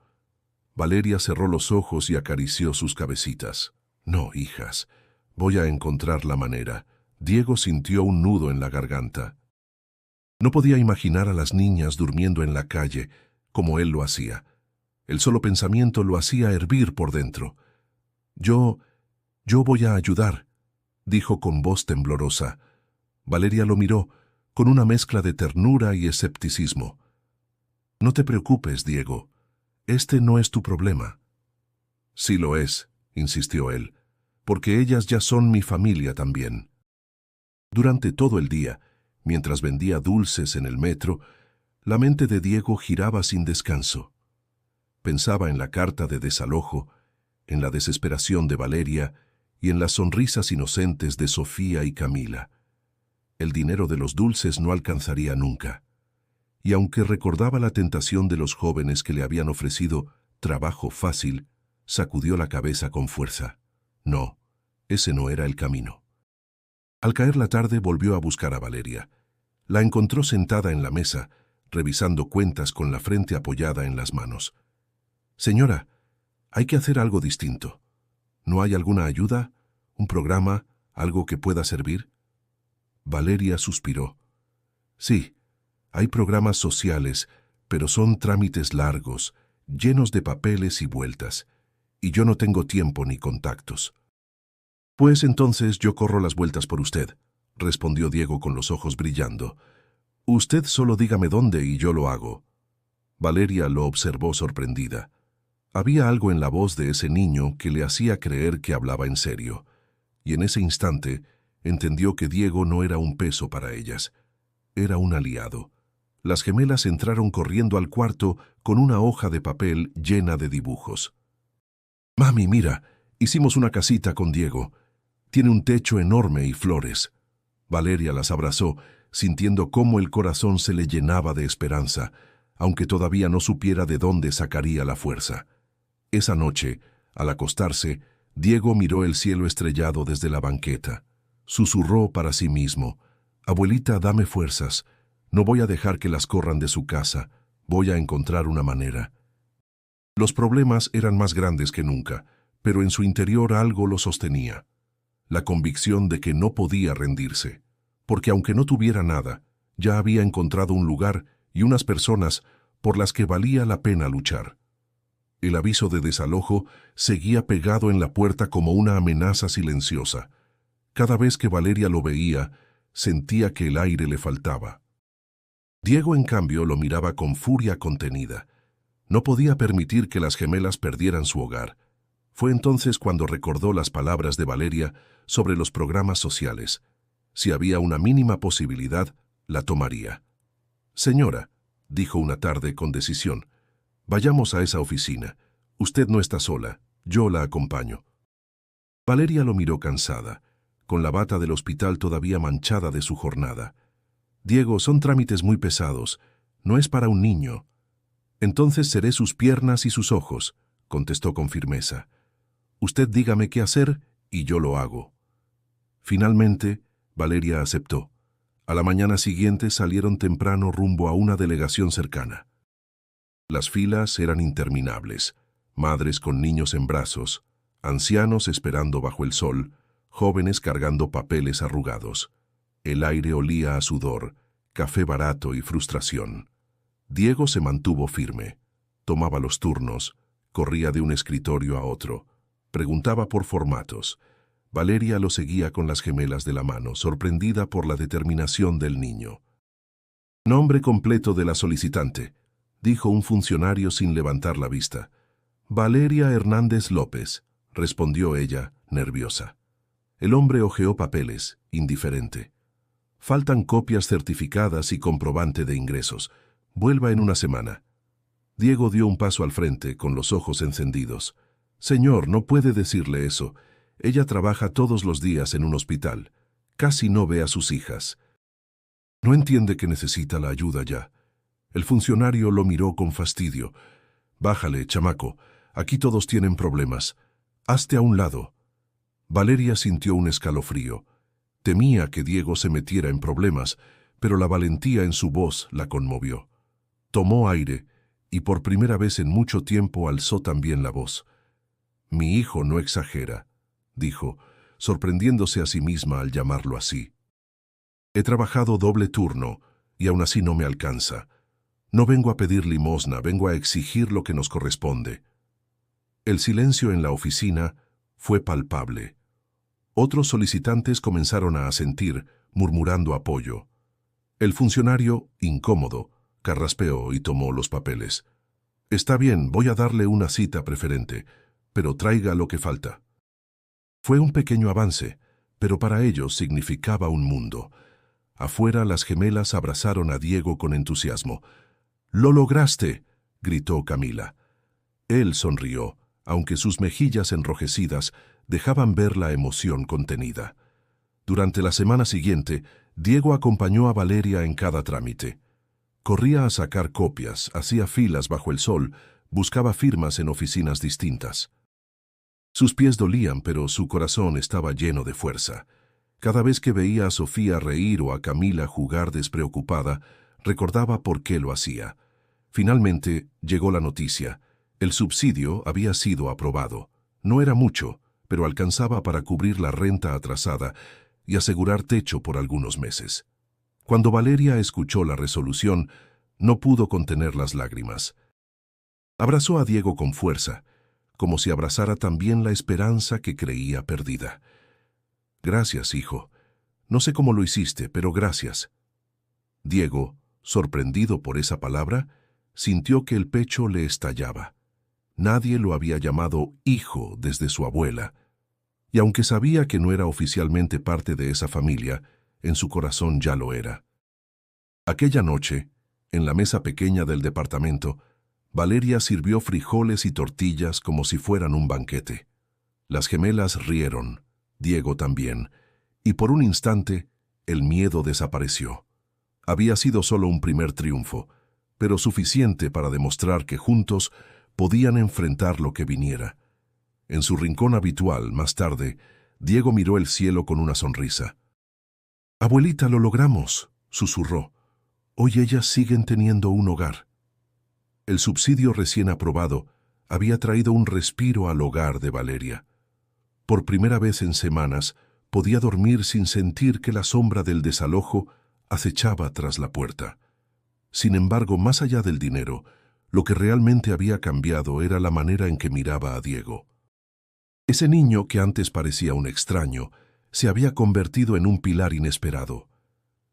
Speaker 1: Valeria cerró los ojos y acarició sus cabecitas. «No, hijas, voy a encontrar la manera». Diego sintió un nudo en la garganta. No podía imaginar a las niñas durmiendo en la calle, como él lo hacía. El solo pensamiento lo hacía hervir por dentro. Yo voy a ayudar», dijo con voz temblorosa. Valeria lo miró, con una mezcla de ternura y escepticismo. «No te preocupes, Diego. Este no es tu problema». «Sí lo es», insistió él, «porque ellas ya son mi familia también». Durante todo el día, mientras vendía dulces en el metro, la mente de Diego giraba sin descanso. Pensaba en la carta de desalojo, en la desesperación de Valeria y en las sonrisas inocentes de Sofía y Camila. El dinero de los dulces no alcanzaría nunca. Y aunque recordaba la tentación de los jóvenes que le habían ofrecido trabajo fácil, sacudió la cabeza con fuerza. No, ese no era el camino. Al caer la tarde volvió a buscar a Valeria. La encontró sentada en la mesa, revisando cuentas con la frente apoyada en las manos. «Señora, hay que hacer algo distinto. ¿No hay alguna ayuda? ¿Un programa? ¿Algo que pueda servir?». Valeria suspiró. «Sí, hay programas sociales, pero son trámites largos, llenos de papeles y vueltas, y yo no tengo tiempo ni contactos». «Pues entonces yo corro las vueltas por usted», respondió Diego con los ojos brillando. «Usted solo dígame dónde y yo lo hago». Valeria lo observó sorprendida. Había algo en la voz de ese niño que le hacía creer que hablaba en serio, y en ese instante entendió que Diego no era un peso para ellas. Era un aliado. Las gemelas entraron corriendo al cuarto con una hoja de papel llena de dibujos. «Mami, mira, hicimos una casita con Diego. Tiene un techo enorme y flores». Valeria las abrazó, sintiendo cómo el corazón se le llenaba de esperanza, aunque todavía no supiera de dónde sacaría la fuerza. Esa noche, al acostarse, Diego miró el cielo estrellado desde la banqueta. Susurró para sí mismo: «Abuelita, dame fuerzas. No voy a dejar que las corran de su casa. Voy a encontrar una manera». Los problemas eran más grandes que nunca, pero en su interior algo lo sostenía. La convicción de que no podía rendirse, porque aunque no tuviera nada, ya había encontrado un lugar y unas personas por las que valía la pena luchar. El aviso de desalojo seguía pegado en la puerta como una amenaza silenciosa. Cada vez que Valeria lo veía, sentía que el aire le faltaba. Diego, en cambio, lo miraba con furia contenida. No podía permitir que las gemelas perdieran su hogar. Fue entonces cuando recordó las palabras de Valeria sobre los programas sociales. Si había una mínima posibilidad, la tomaría. «Señora», dijo una tarde con decisión, «vayamos a esa oficina. Usted no está sola, yo la acompaño». Valeria lo miró cansada, con la bata del hospital todavía manchada de su jornada. «Diego, son trámites muy pesados. No es para un niño». «Entonces seré sus piernas y sus ojos», contestó con firmeza. «Usted dígame qué hacer y yo lo hago». Finalmente, Valeria aceptó. A la mañana siguiente salieron temprano rumbo a una delegación cercana. Las filas eran interminables, madres con niños en brazos, ancianos esperando bajo el sol, jóvenes cargando papeles arrugados. El aire olía a sudor, café barato y frustración. Diego se mantuvo firme, tomaba los turnos, corría de un escritorio a otro, preguntaba por formatos. Valeria lo seguía con las gemelas de la mano, sorprendida por la determinación del niño. «Nombre completo de la solicitante», dijo un funcionario sin levantar la vista. «Valeria Hernández López», respondió ella, nerviosa. El hombre hojeó papeles, indiferente. «Faltan copias certificadas y comprobante de ingresos. Vuelva en una semana». Diego dio un paso al frente, con los ojos encendidos. «Señor, no puede decirle eso. Ella trabaja todos los días en un hospital. Casi no ve a sus hijas. ¿No entiende que necesita la ayuda ya?» El funcionario lo miró con fastidio. «Bájale, chamaco. Aquí todos tienen problemas. Hazte a un lado». Valeria sintió un escalofrío. Temía que Diego se metiera en problemas, pero la valentía en su voz la conmovió. Tomó aire y por primera vez en mucho tiempo alzó también la voz. «Mi hijo no exagera», dijo, sorprendiéndose a sí misma al llamarlo así. «He trabajado doble turno y aún así no me alcanza. No vengo a pedir limosna, vengo a exigir lo que nos corresponde». El silencio en la oficina fue palpable. Otros solicitantes comenzaron a asentir, murmurando apoyo. El funcionario, incómodo, carraspeó y tomó los papeles. «Está bien, voy a darle una cita preferente, pero traiga lo que falta». Fue un pequeño avance, pero para ellos significaba un mundo. Afuera, las gemelas abrazaron a Diego con entusiasmo. «¡Lo lograste!», gritó Camila. Él sonrió, aunque sus mejillas enrojecidas dejaban ver la emoción contenida. Durante la semana siguiente, Diego acompañó a Valeria en cada trámite. Corría a sacar copias, hacía filas bajo el sol, buscaba firmas en oficinas distintas. Sus pies dolían, pero su corazón estaba lleno de fuerza. Cada vez que veía a Sofía reír o a Camila jugar despreocupada, recordaba por qué lo hacía. Finalmente llegó la noticia. El subsidio había sido aprobado. No era mucho, pero alcanzaba para cubrir la renta atrasada y asegurar techo por algunos meses. Cuando Valeria escuchó la resolución, no pudo contener las lágrimas. Abrazó a Diego con fuerza, como si abrazara también la esperanza que creía perdida. «Gracias, hijo. No sé cómo lo hiciste, pero gracias». Diego, sorprendido por esa palabra, sintió que el pecho le estallaba. Nadie lo había llamado hijo desde su abuela, y aunque sabía que no era oficialmente parte de esa familia, en su corazón ya lo era. Aquella noche, En la mesa pequeña del departamento, Valeria sirvió frijoles y tortillas como si fueran un banquete. Las gemelas rieron, Diego también, y por un instante el miedo desapareció. Había sido solo un primer triunfo, pero suficiente para demostrar que juntos podían enfrentar lo que viniera. En su rincón habitual, más tarde, Diego miró el cielo con una sonrisa. «Abuelita, lo logramos», susurró. «Hoy ellas siguen teniendo un hogar». El subsidio recién aprobado había traído un respiro al hogar de Valeria. Por primera vez en semanas, podía dormir sin sentir que la sombra del desalojo acechaba tras la puerta. Sin embargo, más allá del dinero, lo que realmente había cambiado era la manera en que miraba a Diego. Ese niño que antes parecía un extraño, se había convertido en un pilar inesperado.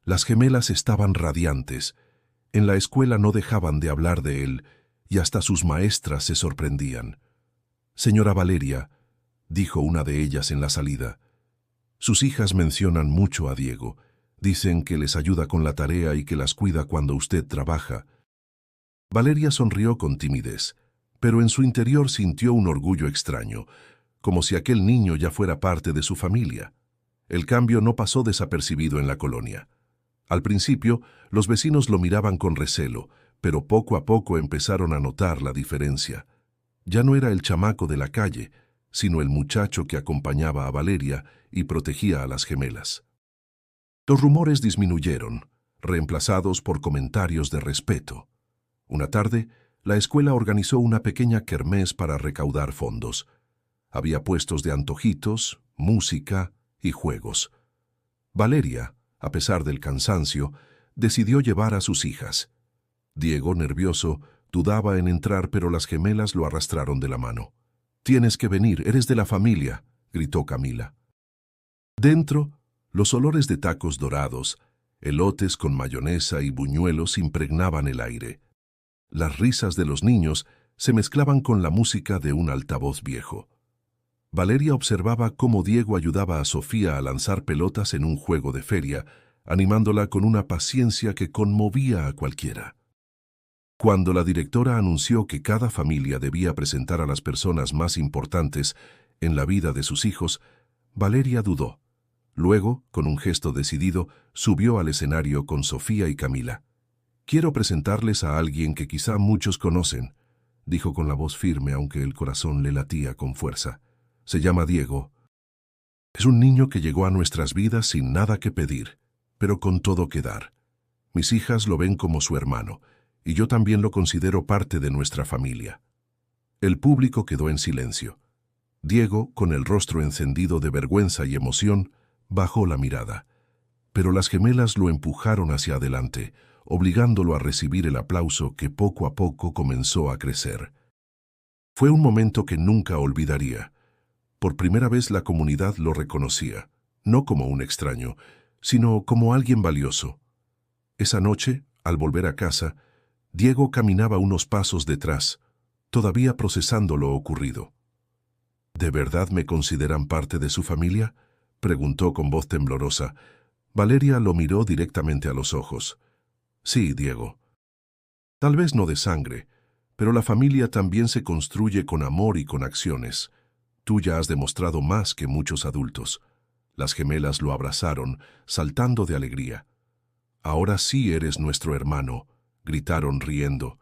Speaker 1: Las gemelas estaban radiantes. En la escuela no dejaban de hablar de él, y hasta sus maestras se sorprendían. «Señora Valeria», dijo una de ellas en la salida, «sus hijas mencionan mucho a Diego. Dicen que les ayuda con la tarea y que las cuida cuando usted trabaja». Valeria sonrió con timidez, pero en su interior sintió un orgullo extraño, como si aquel niño ya fuera parte de su familia. El cambio no pasó desapercibido en la colonia. Al principio, los vecinos lo miraban con recelo, pero poco a poco empezaron a notar la diferencia. Ya no era el chamaco de la calle, sino el muchacho que acompañaba a Valeria y protegía a las gemelas. Los rumores disminuyeron, reemplazados por comentarios de respeto. Una tarde, la escuela organizó una pequeña kermés para recaudar fondos. Había puestos de antojitos, música y juegos. Valeria, a pesar del cansancio, decidió llevar a sus hijas. Diego, nervioso, dudaba en entrar, pero las gemelas lo arrastraron de la mano. «Tienes que venir, eres de la familia», gritó Camila. Dentro, los olores de tacos dorados, elotes con mayonesa y buñuelos impregnaban el aire. Las risas de los niños se mezclaban con la música de un altavoz viejo. Valeria observaba cómo Diego ayudaba a Sofía a lanzar pelotas en un juego de feria, animándola con una paciencia que conmovía a cualquiera. Cuando la directora anunció que cada familia debía presentar a las personas más importantes en la vida de sus hijos, Valeria dudó. Luego, con un gesto decidido, subió al escenario con Sofía y Camila. «Quiero presentarles a alguien que quizá muchos conocen», dijo con la voz firme, aunque el corazón le latía con fuerza. «Se llama Diego. Es un niño que llegó a nuestras vidas sin nada que pedir, pero con todo que dar. Mis hijas lo ven como su hermano, y yo también lo considero parte de nuestra familia». El público quedó en silencio. Diego, con el rostro encendido de vergüenza y emoción, bajó la mirada. Pero las gemelas lo empujaron hacia adelante, obligándolo a recibir el aplauso que poco a poco comenzó a crecer. Fue un momento que nunca olvidaría. Por primera vez la comunidad lo reconocía, no como un extraño, sino como alguien valioso. Esa noche, al volver a casa, Diego caminaba unos pasos detrás, todavía procesando lo ocurrido. «¿De verdad me consideran parte de su familia?», preguntó con voz temblorosa. Valeria lo miró directamente a los ojos. «Sí, Diego. Tal vez no de sangre, pero la familia también se construye con amor y con acciones. Tú ya has demostrado más que muchos adultos». Las gemelas lo abrazaron, saltando de alegría. «Ahora sí eres nuestro hermano», gritaron riendo.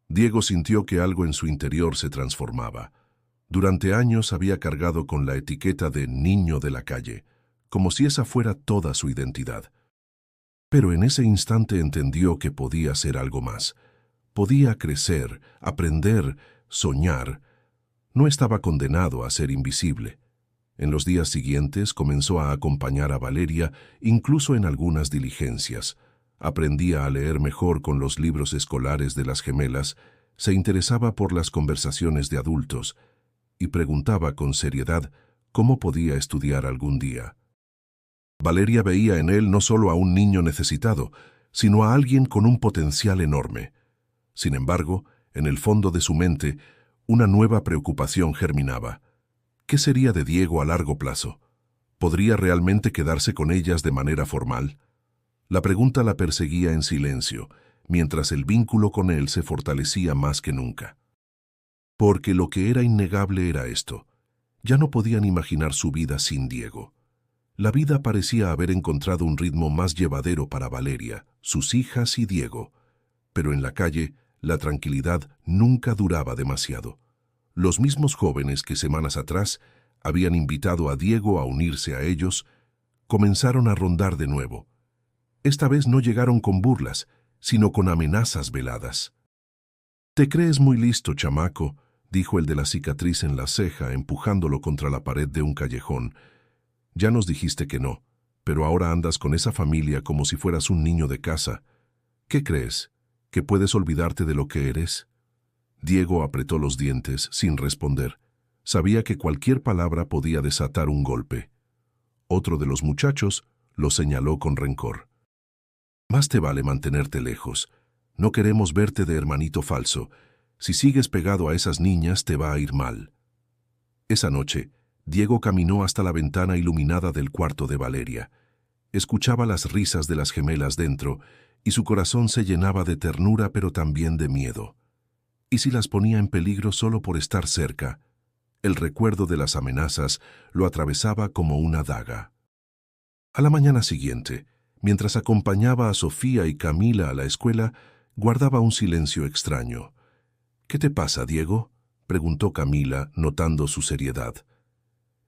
Speaker 1: Diego sintió que algo en su interior se transformaba. Durante años había cargado con la etiqueta de niño de la calle, como si esa fuera toda su identidad. Pero en ese instante entendió que podía ser algo más. Podía crecer, aprender, soñar. No estaba condenado a ser invisible. En los días siguientes comenzó a acompañar a Valeria, incluso en algunas diligencias. Aprendía a leer mejor con los libros escolares de las gemelas, se interesaba por las conversaciones de adultos y preguntaba con seriedad cómo podía estudiar algún día. Valeria veía en él no solo a un niño necesitado, sino a alguien con un potencial enorme. Sin embargo, en el fondo de su mente, una nueva preocupación germinaba. ¿Qué sería de Diego a largo plazo? ¿Podría realmente quedarse con ellas de manera formal? La pregunta la perseguía en silencio, mientras el vínculo con él se fortalecía más que nunca. Porque lo que era innegable era esto: ya no podían imaginar su vida sin Diego. La vida parecía haber encontrado un ritmo más llevadero para Valeria, sus hijas y Diego. Pero en la calle, la tranquilidad nunca duraba demasiado. Los mismos jóvenes que semanas atrás habían invitado a Diego a unirse a ellos, comenzaron a rondar de nuevo. Esta vez no llegaron con burlas, sino con amenazas veladas. «Te crees muy listo, chamaco», dijo el de la cicatriz en la ceja, empujándolo contra la pared de un callejón. «Ya nos dijiste que no, pero ahora andas con esa familia como si fueras un niño de casa. ¿Qué crees? ¿Que puedes olvidarte de lo que eres?» Diego apretó los dientes, sin responder. Sabía que cualquier palabra podía desatar un golpe. Otro de los muchachos lo señaló con rencor. «Más te vale mantenerte lejos. No queremos verte de hermanito falso. Si sigues pegado a esas niñas, te va a ir mal». Esa noche, Diego caminó hasta la ventana iluminada del cuarto de Valeria. Escuchaba las risas de las gemelas dentro, y su corazón se llenaba de ternura pero también de miedo. ¿Y si las ponía en peligro solo por estar cerca? El recuerdo de las amenazas lo atravesaba como una daga. A la mañana siguiente, mientras acompañaba a Sofía y Camila a la escuela, guardaba un silencio extraño. «¿Qué te pasa, Diego?», preguntó Camila, notando su seriedad.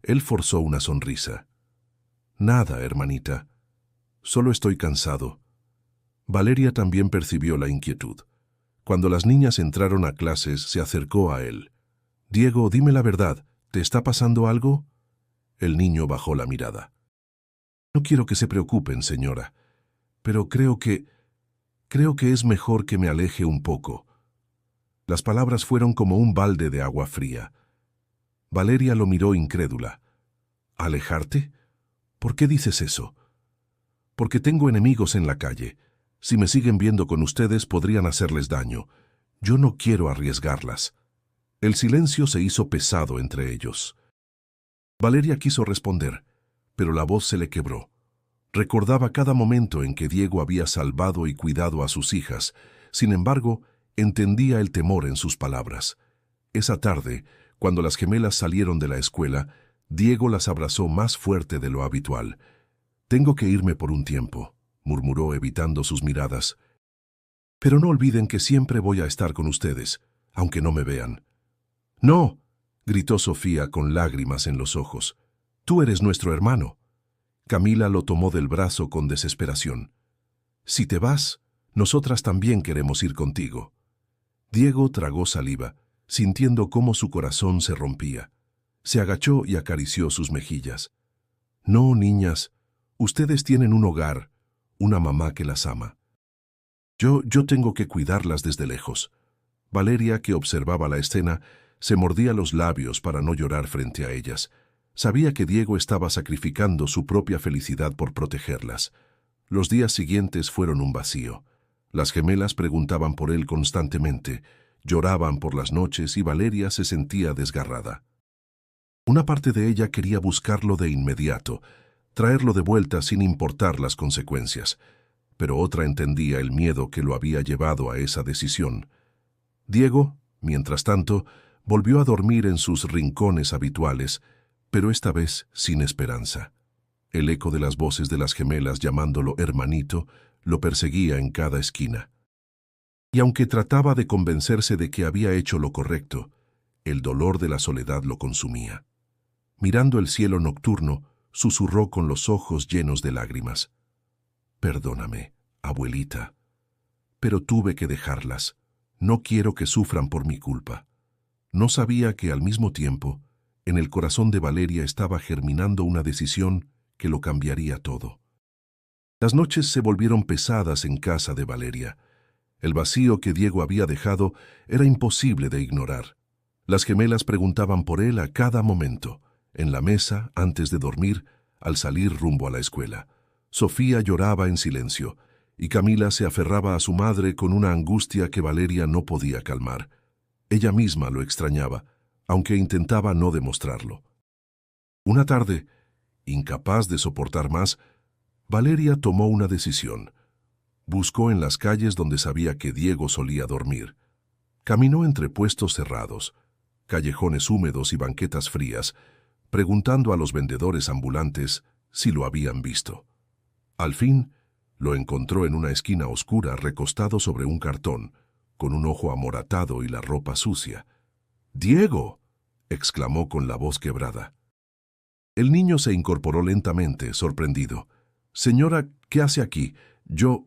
Speaker 1: Él forzó una sonrisa. «Nada, hermanita. Solo estoy cansado». Valeria también percibió la inquietud. Cuando las niñas entraron a clases, se acercó a él. «Diego, dime la verdad, ¿te está pasando algo?». El niño bajó la mirada. «No quiero que se preocupen, señora, pero creo que es mejor que me aleje un poco». Las palabras fueron como un balde de agua fría. Valeria lo miró incrédula. «¿Alejarte? ¿Por qué dices eso?» «Porque tengo enemigos en la calle. Si me siguen viendo con ustedes, podrían hacerles daño. Yo no quiero arriesgarlas». El silencio se hizo pesado entre ellos. Valeria quiso responder, pero la voz se le quebró. Recordaba cada momento en que Diego había salvado y cuidado a sus hijas. Sin embargo, entendía el temor en sus palabras. Esa tarde, cuando las gemelas salieron de la escuela, Diego las abrazó más fuerte de lo habitual. «Tengo que irme por un tiempo», murmuró evitando sus miradas. «Pero no olviden que siempre voy a estar con ustedes, aunque no me vean». «No», gritó Sofía con lágrimas en los ojos. «Tú eres nuestro hermano». Camila lo tomó del brazo con desesperación. «Si te vas, nosotras también queremos ir contigo». Diego tragó saliva, sintiendo cómo su corazón se rompía. Se agachó y acarició sus mejillas. «No, niñas, ustedes tienen un hogar, una mamá que las ama. Yo tengo que cuidarlas desde lejos». Valeria, que observaba la escena, se mordía los labios para no llorar frente a ellas. Sabía que Diego estaba sacrificando su propia felicidad por protegerlas. Los días siguientes fueron un vacío. Las gemelas preguntaban por él constantemente, lloraban por las noches y Valeria se sentía desgarrada. Una parte de ella quería buscarlo de inmediato, traerlo de vuelta sin importar las consecuencias, pero otra entendía el miedo que lo había llevado a esa decisión. Diego, mientras tanto, volvió a dormir en sus rincones habituales, pero esta vez sin esperanza. El eco de las voces de las gemelas llamándolo hermanito lo perseguía en cada esquina. Y aunque trataba de convencerse de que había hecho lo correcto, el dolor de la soledad lo consumía. Mirando el cielo nocturno, susurró con los ojos llenos de lágrimas. «Perdóname, abuelita, pero tuve que dejarlas. No quiero que sufran por mi culpa». No sabía que al mismo tiempo, en el corazón de Valeria estaba germinando una decisión que lo cambiaría todo. Las noches se volvieron pesadas en casa de Valeria. El vacío que Diego había dejado era imposible de ignorar. Las gemelas preguntaban por él a cada momento, en la mesa, antes de dormir, al salir rumbo a la escuela. Sofía lloraba en silencio, y Camila se aferraba a su madre con una angustia que Valeria no podía calmar. Ella misma lo extrañaba, aunque intentaba no demostrarlo. Una tarde, incapaz de soportar más, Valeria tomó una decisión. Buscó en las calles donde sabía que Diego solía dormir. Caminó entre puestos cerrados, callejones húmedos y banquetas frías, preguntando a los vendedores ambulantes si lo habían visto. Al fin, lo encontró en una esquina oscura recostado sobre un cartón, con un ojo amoratado y la ropa sucia. «¡Diego!», exclamó con la voz quebrada. El niño se incorporó lentamente, sorprendido. «Señora, ¿qué hace aquí? Yo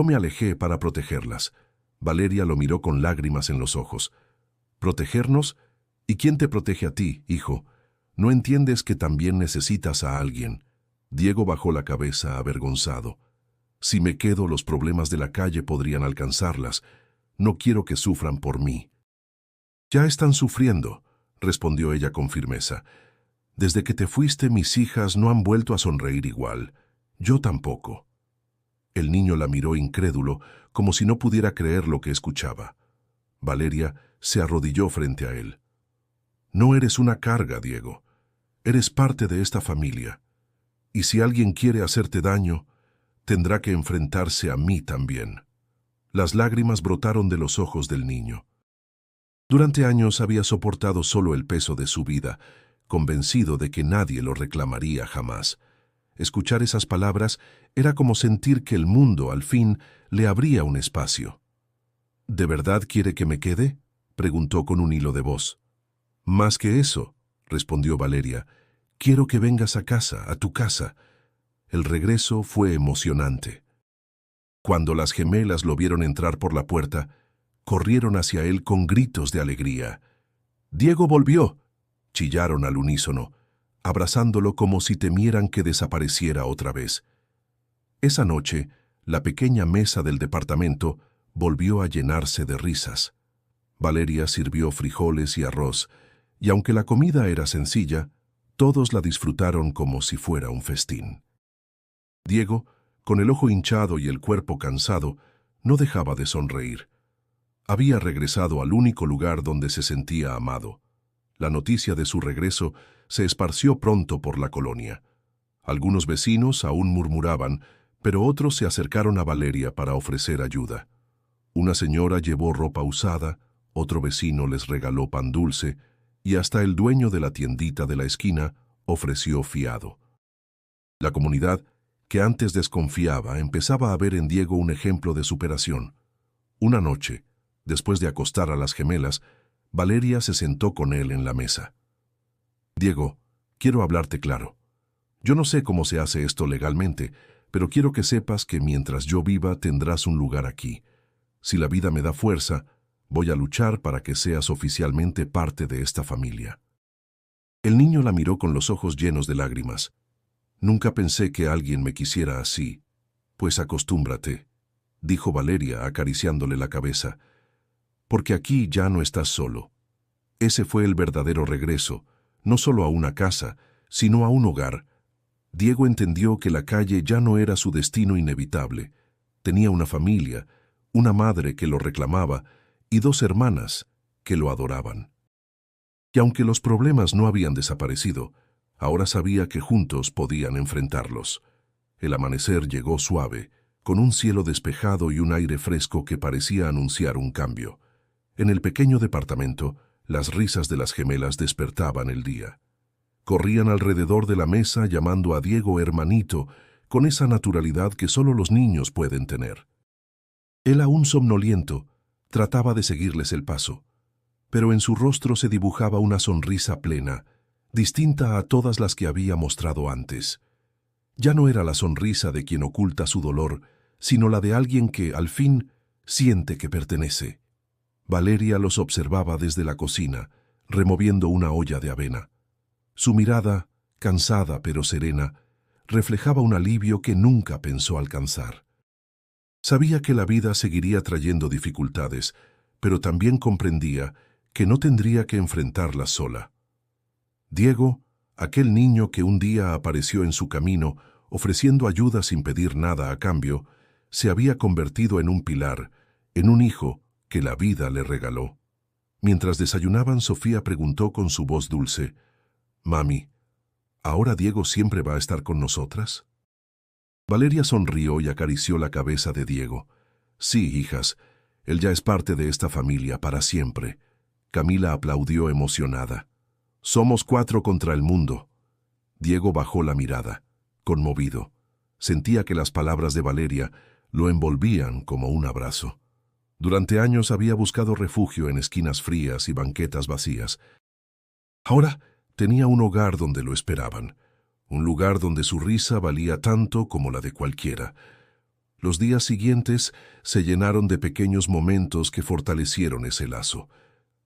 Speaker 1: me alejé para protegerlas». Valeria lo miró con lágrimas en los ojos. «¿Protegernos? ¿Y quién te protege a ti, hijo? ¿No entiendes que también necesitas a alguien?». Diego bajó la cabeza, avergonzado. «Si me quedo, los problemas de la calle podrían alcanzarlas. No quiero que sufran por mí». «Ya están sufriendo», respondió ella con firmeza. «Desde que te fuiste, mis hijas no han vuelto a sonreír igual. Yo tampoco». El niño la miró incrédulo, como si no pudiera creer lo que escuchaba. Valeria se arrodilló frente a él. «No eres una carga, Diego. Eres parte de esta familia. Y si alguien quiere hacerte daño, tendrá que enfrentarse a mí también». Las lágrimas brotaron de los ojos del niño. Durante años había soportado solo el peso de su vida, convencido de que nadie lo reclamaría jamás. Escuchar esas palabras era como sentir que el mundo, al fin, le abría un espacio. «¿De verdad quiere que me quede?», preguntó con un hilo de voz. «Más que eso», respondió Valeria, «quiero que vengas a casa, a tu casa». El regreso fue emocionante. Cuando las gemelas lo vieron entrar por la puerta, corrieron hacia él con gritos de alegría. «¡Diego volvió!», chillaron al unísono, abrazándolo como si temieran que desapareciera otra vez. Esa noche, la pequeña mesa del departamento volvió a llenarse de risas. Valeria sirvió frijoles y arroz, y aunque la comida era sencilla, todos la disfrutaron como si fuera un festín. Diego, con el ojo hinchado y el cuerpo cansado, no dejaba de sonreír. Había regresado al único lugar donde se sentía amado. La noticia de su regreso se esparció pronto por la colonia. Algunos vecinos aún murmuraban, pero otros se acercaron a Valeria para ofrecer ayuda. Una señora llevó ropa usada, otro vecino les regaló pan dulce, y hasta el dueño de la tiendita de la esquina ofreció fiado. La comunidad, que antes desconfiaba, empezaba a ver en Diego un ejemplo de superación. Una noche, después de acostar a las gemelas, Valeria se sentó con él en la mesa. «Diego, quiero hablarte claro. Yo no sé cómo se hace esto legalmente, pero quiero que sepas que mientras yo viva tendrás un lugar aquí. Si la vida me da fuerza, voy a luchar para que seas oficialmente parte de esta familia». El niño la miró con los ojos llenos de lágrimas. «Nunca pensé que alguien me quisiera así». «Pues acostúmbrate», dijo Valeria acariciándole la cabeza, «porque aquí ya no estás solo». Ese fue el verdadero regreso, no solo a una casa, sino a un hogar. Diego entendió que la calle ya no era su destino inevitable. Tenía una familia, una madre que lo reclamaba y dos hermanas que lo adoraban. Y aunque los problemas no habían desaparecido, ahora sabía que juntos podían enfrentarlos. El amanecer llegó suave, con un cielo despejado y un aire fresco que parecía anunciar un cambio. En el pequeño departamento, las risas de las gemelas despertaban el día. Corrían alrededor de la mesa llamando a Diego hermanito, con esa naturalidad que solo los niños pueden tener. Él, aún somnoliento, trataba de seguirles el paso, pero en su rostro se dibujaba una sonrisa plena, distinta a todas las que había mostrado antes. Ya no era la sonrisa de quien oculta su dolor, sino la de alguien que, al fin, siente que pertenece. Valeria los observaba desde la cocina, removiendo una olla de avena. Su mirada, cansada pero serena, reflejaba un alivio que nunca pensó alcanzar. Sabía que la vida seguiría trayendo dificultades, pero también comprendía que no tendría que enfrentarlas sola. Diego, aquel niño que un día apareció en su camino, ofreciendo ayuda sin pedir nada a cambio, se había convertido en un pilar, en un hijo que la vida le regaló. Mientras desayunaban, Sofía preguntó con su voz dulce, «Mami, ¿ahora Diego siempre va a estar con nosotras?». Valeria sonrió y acarició la cabeza de Diego. Sí, hijas, él ya es parte de esta familia para siempre. Camila aplaudió emocionada. Somos 4 contra el mundo. Diego bajó la mirada, conmovido. Sentía que las palabras de Valeria lo envolvían como un abrazo. Durante años había buscado refugio en esquinas frías y banquetas vacías. Ahora tenía un hogar donde lo esperaban, un lugar donde su risa valía tanto como la de cualquiera. Los días siguientes se llenaron de pequeños momentos que fortalecieron ese lazo.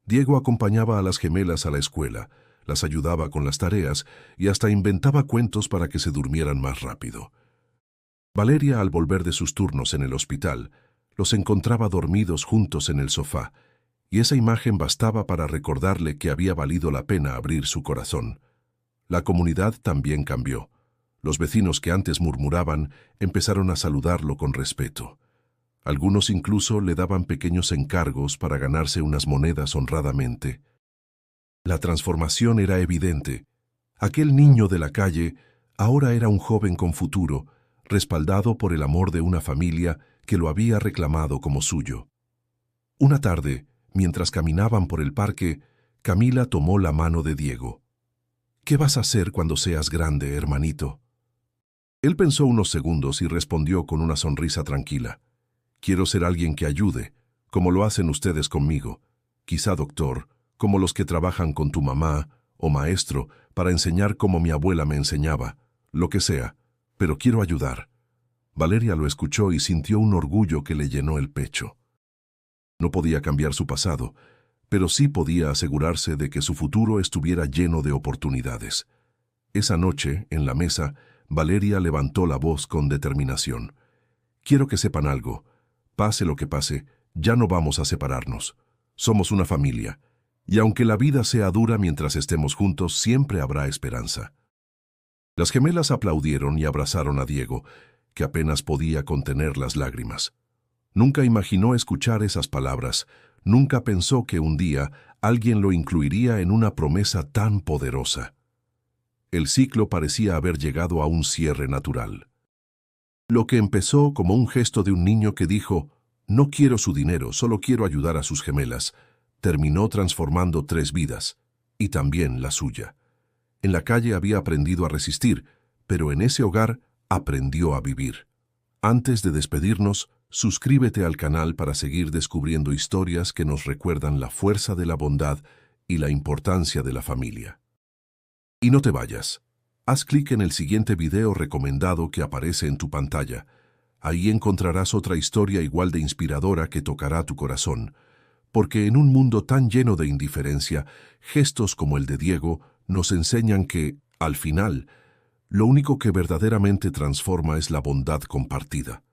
Speaker 1: Diego acompañaba a las gemelas a la escuela, las ayudaba con las tareas y hasta inventaba cuentos para que se durmieran más rápido. Valeria, al volver de sus turnos en el hospital, los encontraba dormidos juntos en el sofá, y esa imagen bastaba para recordarle que había valido la pena abrir su corazón. La comunidad también cambió. Los vecinos que antes murmuraban empezaron a saludarlo con respeto. Algunos incluso le daban pequeños encargos para ganarse unas monedas honradamente. La transformación era evidente. Aquel niño de la calle ahora era un joven con futuro, respaldado por el amor de una familia que lo había reclamado como suyo. Una tarde, mientras caminaban por el parque, Camila tomó la mano de Diego. «¿Qué vas a hacer cuando seas grande, hermanito?». Él pensó unos segundos y respondió con una sonrisa tranquila. «Quiero ser alguien que ayude, como lo hacen ustedes conmigo. Quizá doctor, como los que trabajan con tu mamá, o maestro, para enseñar como mi abuela me enseñaba. Lo que sea, pero quiero ayudar». Valeria lo escuchó y sintió un orgullo que le llenó el pecho. No podía cambiar su pasado, pero sí podía asegurarse de que su futuro estuviera lleno de oportunidades. Esa noche, en la mesa, Valeria levantó la voz con determinación. «Quiero que sepan algo. Pase lo que pase, ya no vamos a separarnos. Somos una familia, y aunque la vida sea dura mientras estemos juntos, siempre habrá esperanza». Las gemelas aplaudieron y abrazaron a Diego, que apenas podía contener las lágrimas. Nunca imaginó escuchar esas palabras, nunca pensó que un día alguien lo incluiría en una promesa tan poderosa. El ciclo parecía haber llegado a un cierre natural. Lo que empezó como un gesto de un niño que dijo, «No quiero su dinero, solo quiero ayudar a sus gemelas», terminó transformando 3 vidas, y también la suya. En la calle había aprendido a resistir, pero en ese hogar aprendió a vivir. Antes de despedirnos, suscríbete al canal para seguir descubriendo historias que nos recuerdan la fuerza de la bondad y la importancia de la familia. Y no te vayas. Haz clic en el siguiente video recomendado que aparece en tu pantalla. Ahí encontrarás otra historia igual de inspiradora que tocará tu corazón, porque en un mundo tan lleno de indiferencia, gestos como el de Diego nos enseñan que, al final, lo único que verdaderamente transforma es la bondad compartida.